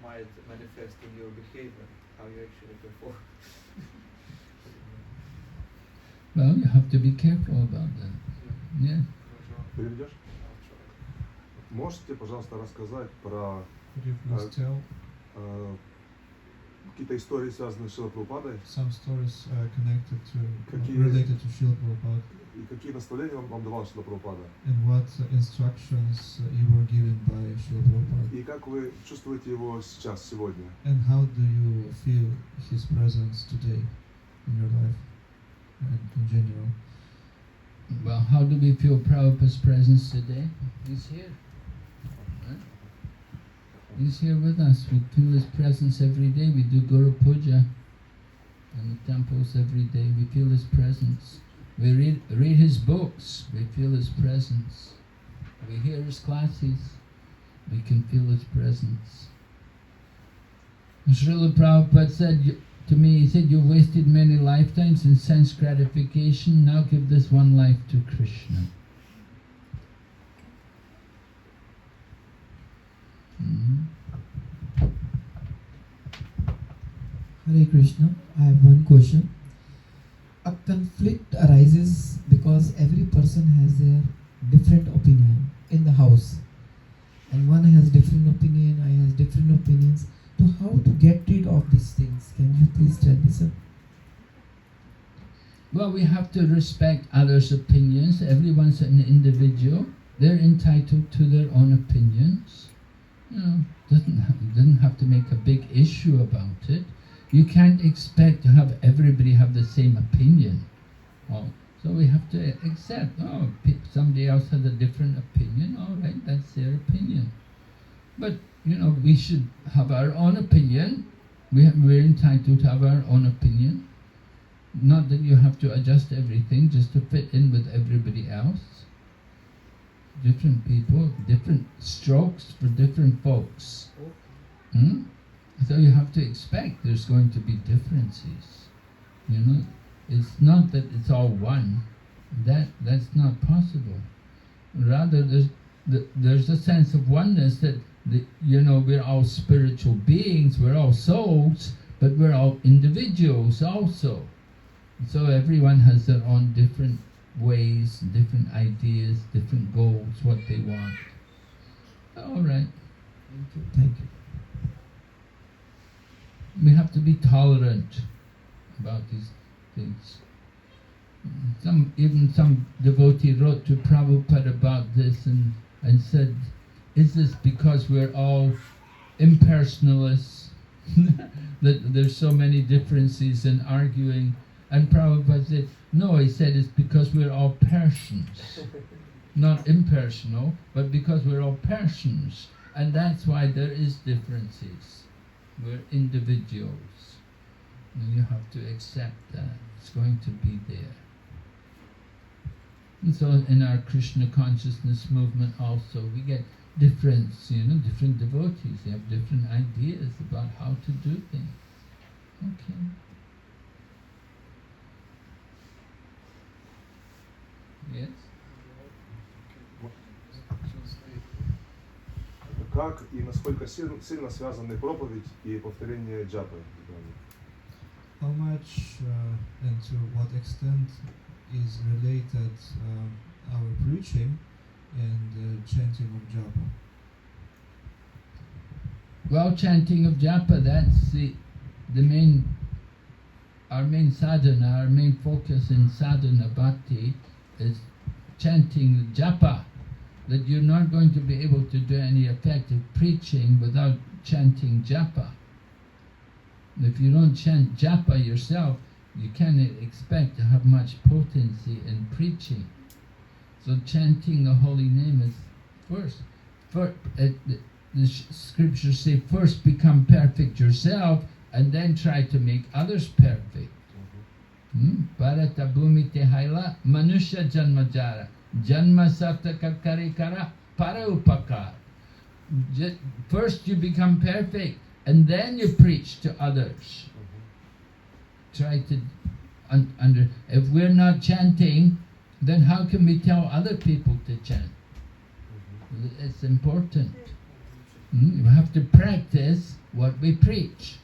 might manifest in your behavior, how you actually perform. Well, you have to be careful about that. Yeah. Переведешь? Можете, пожалуйста, рассказать про Could you please tell какие-то истории, связанные с Шрилой Прабхупадой? some stories connected to, Какие- related to Srila Prabhupada, И какие наставления вам давал Шрила Прабхупада? and what instructions you were given by Srila Prabhupada, И как вы чувствуете его сейчас, сегодня? and how do you feel his presence today in your life and in general? Well, how do we feel Prabhupada's presence today? He's here. Right? He's here with us. We feel his presence every day. We do Guru Puja in the temples every day. We feel his presence. We read his books. We feel his presence. We hear his classes. We can feel his presence. Srila Prabhupada said to me, he said, you wasted many lifetimes in sense gratification, now give this one life to Krishna. Hare Krishna, I have one question. A conflict arises because every person has their different opinion in the house. And one has different opinion, I has different opinions. So how to get rid of these things? Can you please tell me, sir? Well, we have to respect others' opinions. Everyone's an individual. They're entitled to their own opinions. Doesn't have to make a big issue about it. You can't expect to have everybody have the same opinion. So we have to accept, somebody else has a different opinion, all right, that's their opinion. But, we should have our own opinion. We're entitled to have our own opinion. Not that you have to adjust everything just to fit in with everybody else. Different people, different strokes for different folks. So you have to expect there's going to be differences. It's not that it's all one. That's not possible. Rather, there's a sense of oneness that we're all spiritual beings, we're all souls, but we're all individuals also. So everyone has their own different ways, different ideas, different goals, what they want. All right. Thank you. We have to be tolerant about these things. Even some devotee wrote to Prabhupada about this and said, is this because we're all impersonalists, that there's so many differences in arguing? And Prabhupada said, no, he said it's because we're all persons. Not impersonal, but because we're all persons. And that's why there is differences. We're individuals. And you have to accept that. It's going to be there. And so in our Krishna consciousness movement also, we get different devotees. They have different ideas about how to do things. Okay. Yes? Как и насколько сильно связаны проповедь и повторение джапы? How much and to what extent is related our preaching and chanting of japa? Well, chanting of japa, that's our main sadhana, our main focus in sadhana bhakti is chanting japa. That you're not going to be able to do any effective preaching without chanting japa. If you don't chant japa yourself, you cannot expect to have much potency in preaching. So chanting the holy name is first. The scriptures say first become perfect yourself and then try to make others perfect. Bharata bhumi te haila manusya janmajara. Janma sartaka karikara para upakar. First you become perfect and then you preach to others. Try to if we're not chanting, then how can we tell other people to chant? It's important. We have to practice what we preach.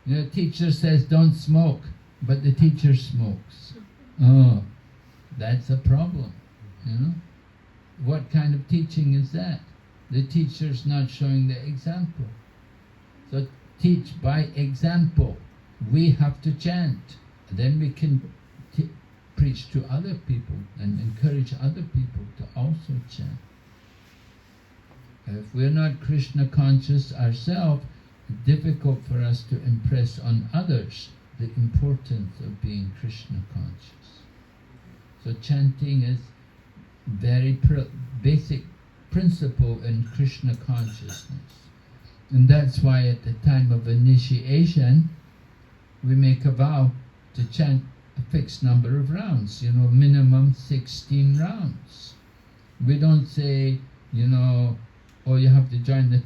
The teacher says don't smoke, but the teacher smokes. Oh, that's a problem. What kind of teaching is that? The teacher's not showing the example. So teach by example. We have to chant. Then we can preach to other people and encourage other people to also chant. If we're not Krishna conscious ourselves, it's difficult for us to impress on others the importance of being Krishna conscious. So chanting is very basic principle in Krishna consciousness. And that's why at the time of initiation, we make a vow to chant a fixed number of rounds, minimum 16 rounds. We don't say, oh, you have to join the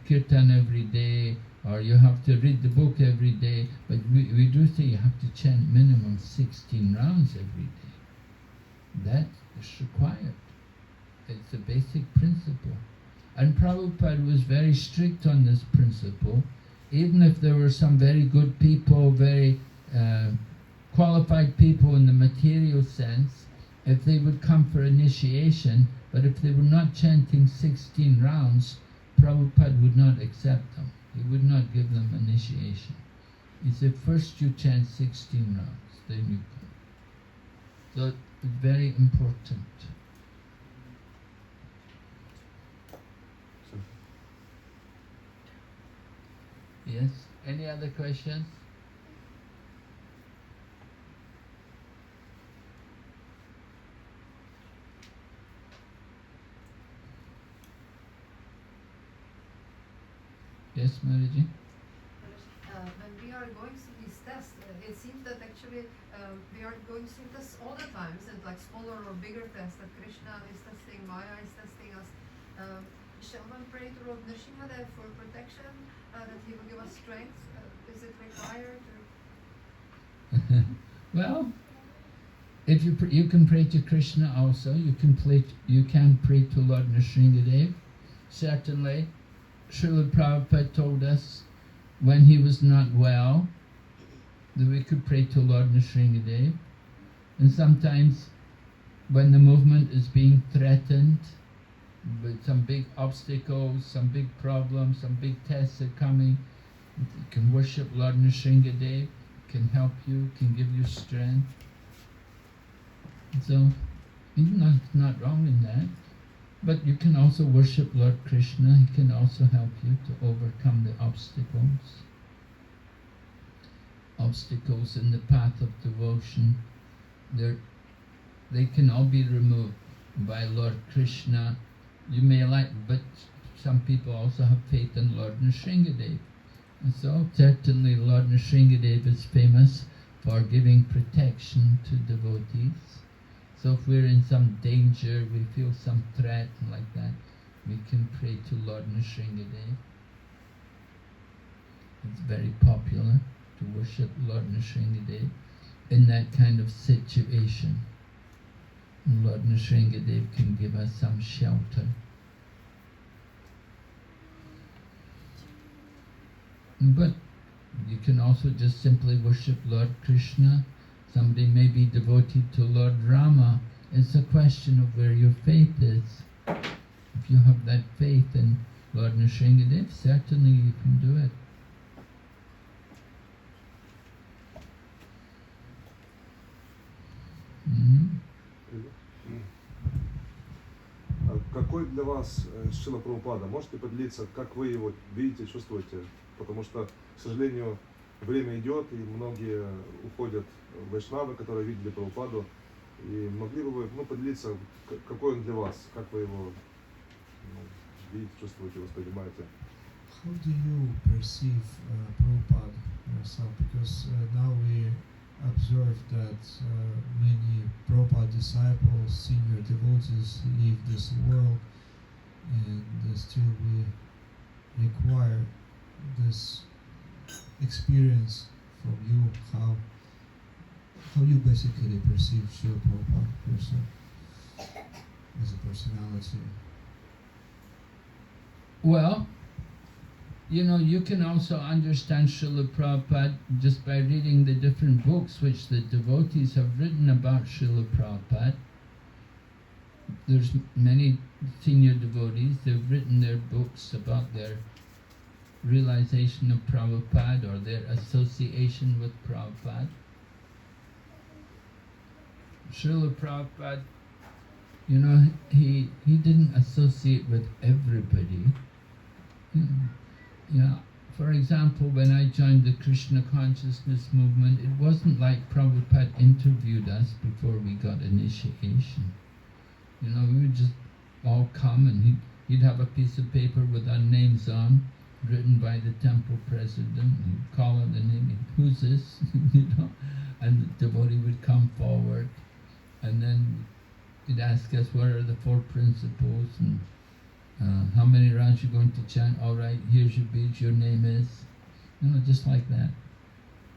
kirtan every day, or you have to read the book every day, but we do say you have to chant minimum 16 rounds every day. That is required. It's a basic principle. And Prabhupada was very strict on this principle. Even if there were some very good people, very qualified people in the material sense, if they would come for initiation, but if they were not chanting 16 rounds, Prabhupada would not accept them. He would not give them initiation. He said, first you chant 16 rounds, then you come. So it's very important. Yes? Any other questions? Yes, Mariji? When we are going through these tests, it seems that actually we are going through tests all the time, isn't it? Like smaller or bigger tests that Krishna is testing, Maya is testing us. Shall one pray to Lord Nrsimhadev for protection, that he will give us strength? Is it required? Well, if you can pray to Krishna also, you can pray to Lord Nrsimhadev. Certainly, Srila Prabhupada told us when he was not well that we could pray to Lord Nrsimhadev. And sometimes when the movement is being threatened with some big obstacles, some big problems, some big tests are coming, you can worship Lord Nrsimhadev, can help you, can give you strength. So, not wrong in that. But you can also worship Lord Krishna. He can also help you to overcome the obstacles. Obstacles in the path of devotion, they can all be removed by Lord Krishna. You may like, but some people also have faith in Lord Nrsingadev. And so certainly Lord Nrsingadev is famous for giving protection to devotees. So if we're in some danger, we feel some threat like that, we can pray to Lord Nrsingadev. It's very popular to worship Lord Nrsingadev in that kind of situation. And Lord Nrsingadev can give us some shelter. But you can also just simply worship Lord Krishna. Somebody may be devoted to Lord Rama. It's a question of where your faith is. If you have that faith in Lord Nrsingadev, certainly you can do it. Какой для вас Шрила Прабхупада? Можете поделиться, как вы его видите, чувствуете? Потому что, к сожалению, время идет, и многие уходят вайшнавы, которые видели Прабхупаду. И могли бы вы поделиться, какой он для вас, как вы его видите, чувствуете, воспринимаете? How do you perceive Prabhupada yourself? Because now we observe that many Prabhupada disciples, senior devotees, leave this world, and still we require this experience from you, how you basically perceive Srila Prabhupada yourself as a personality. Well, you can also understand Srila Prabhupada just by reading the different books which the devotees have written about Srila Prabhupada. There's many senior devotees, they've written their books about their realization of Prabhupada or their association with Prabhupada. Srila Prabhupada, he didn't associate with everybody. For example, when I joined the Krishna consciousness movement, it wasn't like Prabhupada interviewed us before we got initiation. We would just all come and he'd have a piece of paper with our names on, written by the temple president, and he'd call out the name, who's this? And the devotee would come forward, and then he'd ask us what are the four principles, and how many rounds you're going to chant. All right, here's your beads, your name is. Just like that.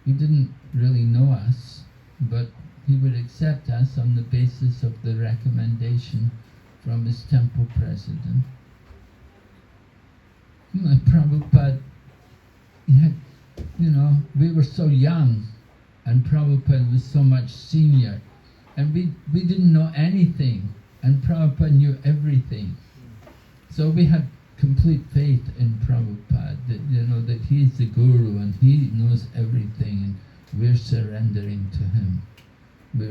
He didn't really know us, but he would accept us on the basis of the recommendation from his temple president. Prabhupada, we were so young, and Prabhupada was so much senior, and we didn't know anything, and Prabhupada knew everything. So we had complete faith in Prabhupada, that that he's the guru and he knows everything, and we're surrendering to him. We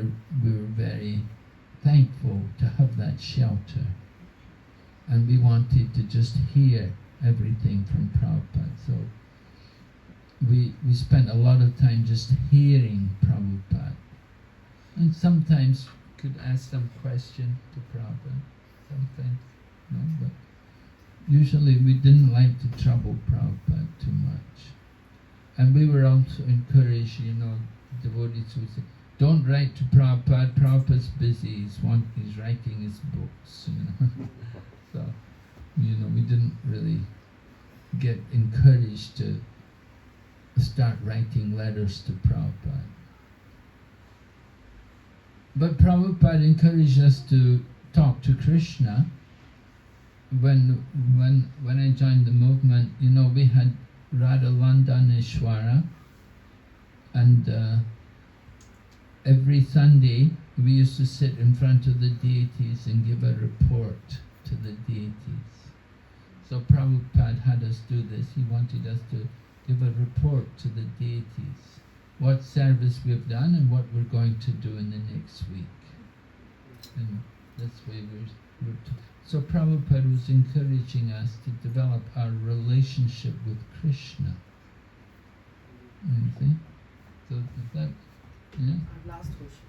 were very thankful to have that shelter, and we wanted to just hear everything from Prabhupada. So we spent a lot of time just hearing Prabhupada, and sometimes could ask some question to Prabhupada, sometimes no, but usually we didn't like to trouble Prabhupada too much. And we were also encouraged, devotees would say, don't write to Prabhupada, Prabhupada's busy, he's writing his books, So, we didn't really get encouraged to start writing letters to Prabhupada. But Prabhupada encouraged us to talk to Krishna. When I joined the movement, we had Radha Landaneshwara, and every Sunday we used to sit in front of the deities and give a report to the deities. So Prabhupada had us do this. He wanted us to give a report to the deities what service we've done and what we're going to do in the next week. And that's why so Prabhupada was encouraging us to develop our relationship with Krishna. You see? So that, yeah? Last question.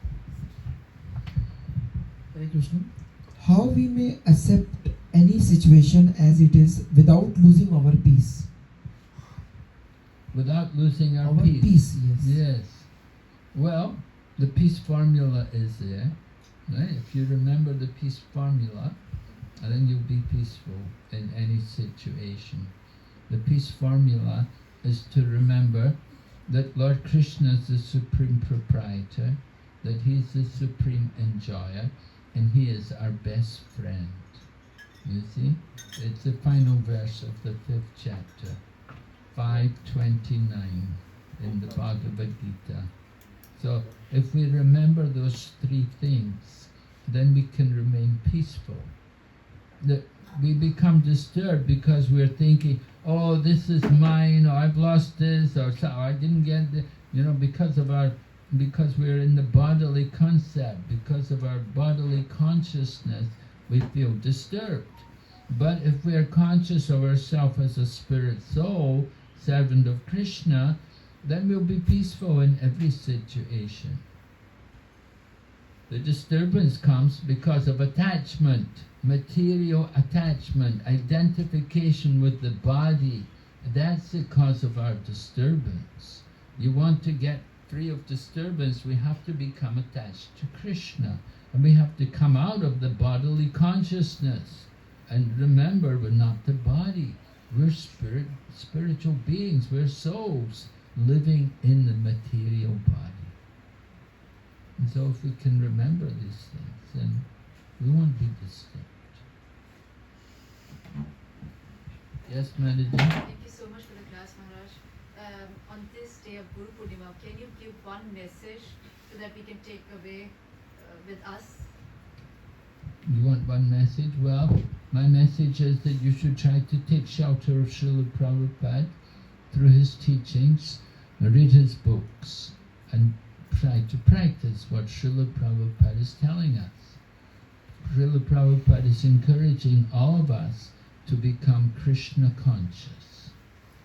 Hare Krishna. How we may accept any situation as it is without losing our peace? Without losing our Our peace, yes. Yes. Well, the peace formula is there. Right? If you remember the peace formula, then you'll be peaceful in any situation. The peace formula is to remember that Lord Krishna is the supreme proprietor, that he is the supreme enjoyer, and he is our best friend. You see? It's the final verse of the 5th chapter, 529 in the Bhagavad Gita. So if we remember those 3 things, then we can remain peaceful. We become disturbed because we're thinking, oh, this is mine, or I've lost this, or so, I didn't get this, because we're in the bodily concept, because of our bodily consciousness, we feel disturbed. But if we are conscious of ourselves as a spirit soul, servant of Krishna, then we'll be peaceful in every situation. The disturbance comes because of attachment, material attachment, identification with the body. That's the cause of our disturbance. You want to get free of disturbance, we have to become attached to Krishna. And we have to come out of the bodily consciousness. And remember, we're not the body. We're spiritual beings. We're souls living in the material body. And so if we can remember these things, then we won't be disturbed. Yes, Manager? Thank you so much for the class, Maharaj. On this day of Guru Purnima, can you give one message so that we can take away with us? You want one message? Well, my message is that you should try to take shelter of Srila Prabhupada through his teachings, read his books, and try to practice what Srila Prabhupada is telling us. Srila Prabhupada is encouraging all of us to become Krishna conscious.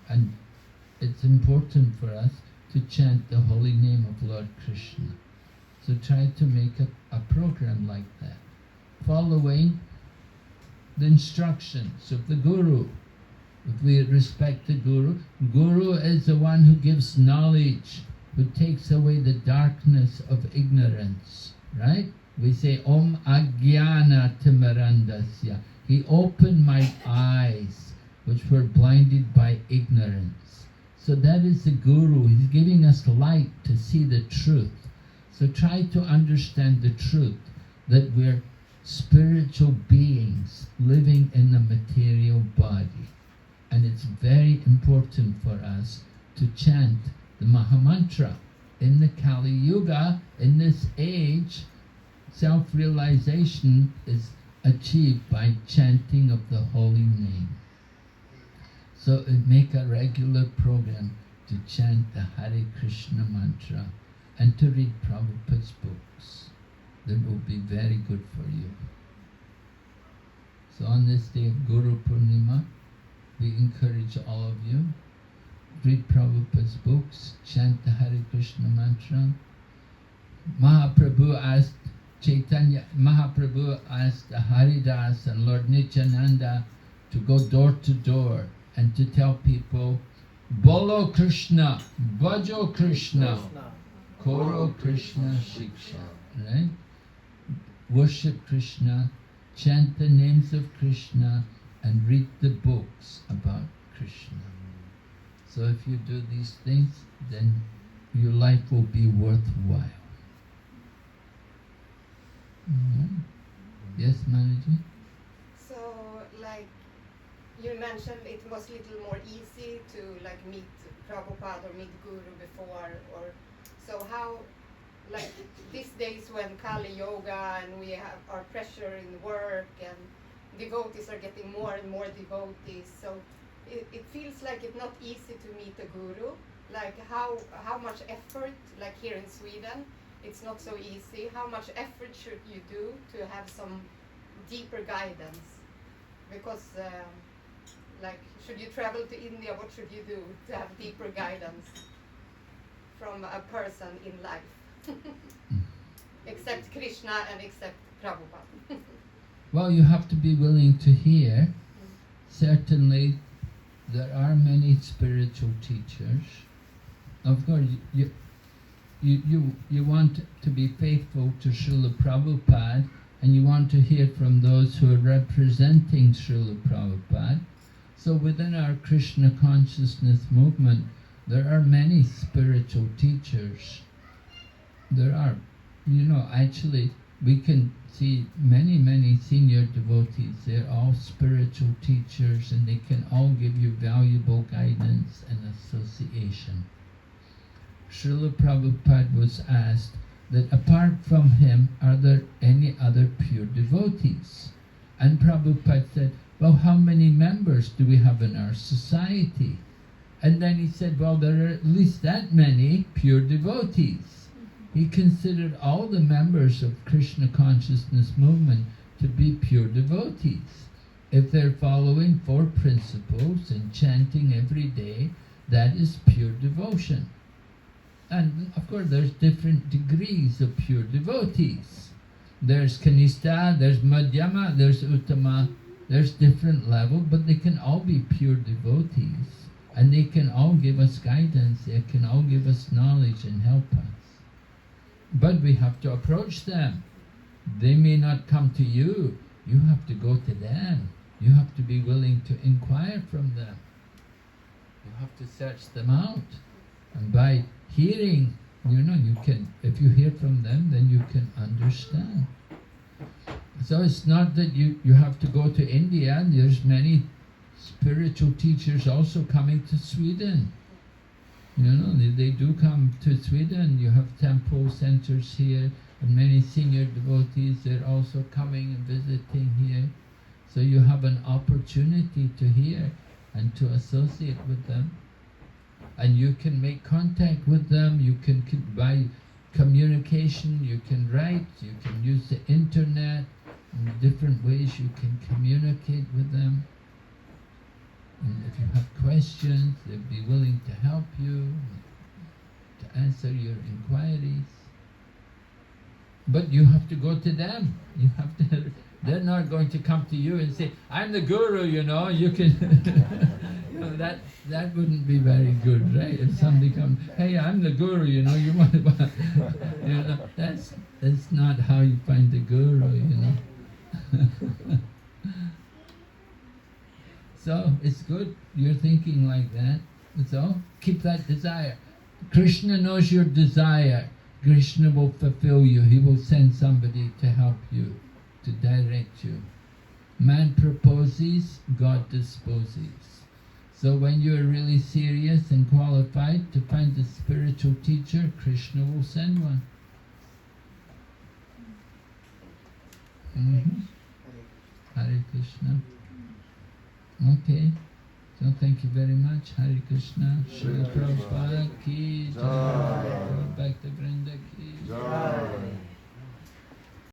And it's important for us to chant the holy name of Lord Krishna. So try to make a program like that, following the instructions of the Guru. If we respect the Guru, Guru is the one who gives knowledge, who takes away the darkness of ignorance, right? We say, Om Ajnana Timirandasya. He opened my eyes, which were blinded by ignorance. So that is the Guru. He's giving us light to see the truth. So try to understand the truth, that we're spiritual beings living in a material body. And it's very important for us to chant the Mahamantra. In the Kali Yuga, in this age, self-realization is achieved by chanting of the holy name. So make a regular program to chant the Hare Krishna mantra and to read Prabhupada's books. That will be very good for you. So on this day of Guru Purnima, we encourage all of you, read Prabhupada's books, chant the Hare Krishna mantra. Mahaprabhu asked Haridas and Lord Nityananda to go door to door and to tell people, Bolo Krishna, Bhajo Krishna, Koro Krishna Shiksha, right? Worship Krishna, chant the names of Krishna, and read the books about Krishna. So if you do these things, then your life will be worthwhile. Yes, Manaji? So, like you mentioned, it was a little more easy to meet Prabhupada or meet Guru before, or so how, these days when Kali Yoga and we have our pressure in work and devotees are getting more and more devotees, so it feels like it's not easy to meet a Guru. like how much effort, like here in Sweden, it's not so easy. How much effort should you do to have some deeper guidance? Because like, should you travel to India, what should you do to have deeper guidance from a person in life? Except Krishna and except Prabhupada. Well, you have to be willing to hear. Certainly, there are many spiritual teachers. Of course, you want to be faithful to Srila Prabhupada, and you want to hear from those who are representing Srila Prabhupada. So within our Krishna consciousness movement, there are many spiritual teachers. There are, actually, we can see many senior devotees. They're all spiritual teachers, and they can all give you valuable guidance and association. Srila Prabhupada was asked that apart from him, are there any other pure devotees? And Prabhupada said, well, how many members do we have in our society? And then he said, well, there are at least that many pure devotees. He considered all the members of Krishna consciousness movement to be pure devotees. If they're following 4 principles and chanting every day, that is pure devotion. And of course there's different degrees of pure devotees. There's Kanista, there's Madhyama, there's Uttama, there's different levels, but they can all be pure devotees. And they can all give us guidance, they can all give us knowledge and help us. But we have to approach them. They may not come to you, you have to go to them. You have to be willing to inquire from them. You have to search them out. And by hearing, you can, if you hear from them, then you can understand. So it's not that you have to go to India, and there's many spiritual teachers also coming to Sweden. They do come to Sweden. You have temple centers here, and many senior devotees, they're also coming and visiting here. So you have an opportunity to hear and to associate with them. And you can make contact with them, you can by communication, you can write, you can use the internet, in different ways you can communicate with them. And if you have questions, they'll be willing to help you, to answer your inquiries. But you have to go to them. You have to. They're not going to come to you and say, I'm the guru, you can... that wouldn't be very good, right? If somebody comes, hey, I'm the guru, you want that's not how you find the guru, So it's good you're thinking like that. So keep that desire. Krishna knows your desire. Krishna will fulfill you. He will send somebody to help you, to direct you. Man proposes, God disposes. So when you're really serious and qualified to find a spiritual teacher, Krishna will send one. Hare Krishna. Okay. So thank you very much. Hare Krishna. Srila Prabhupada ki jai. Bhakta Vrinda ki jai.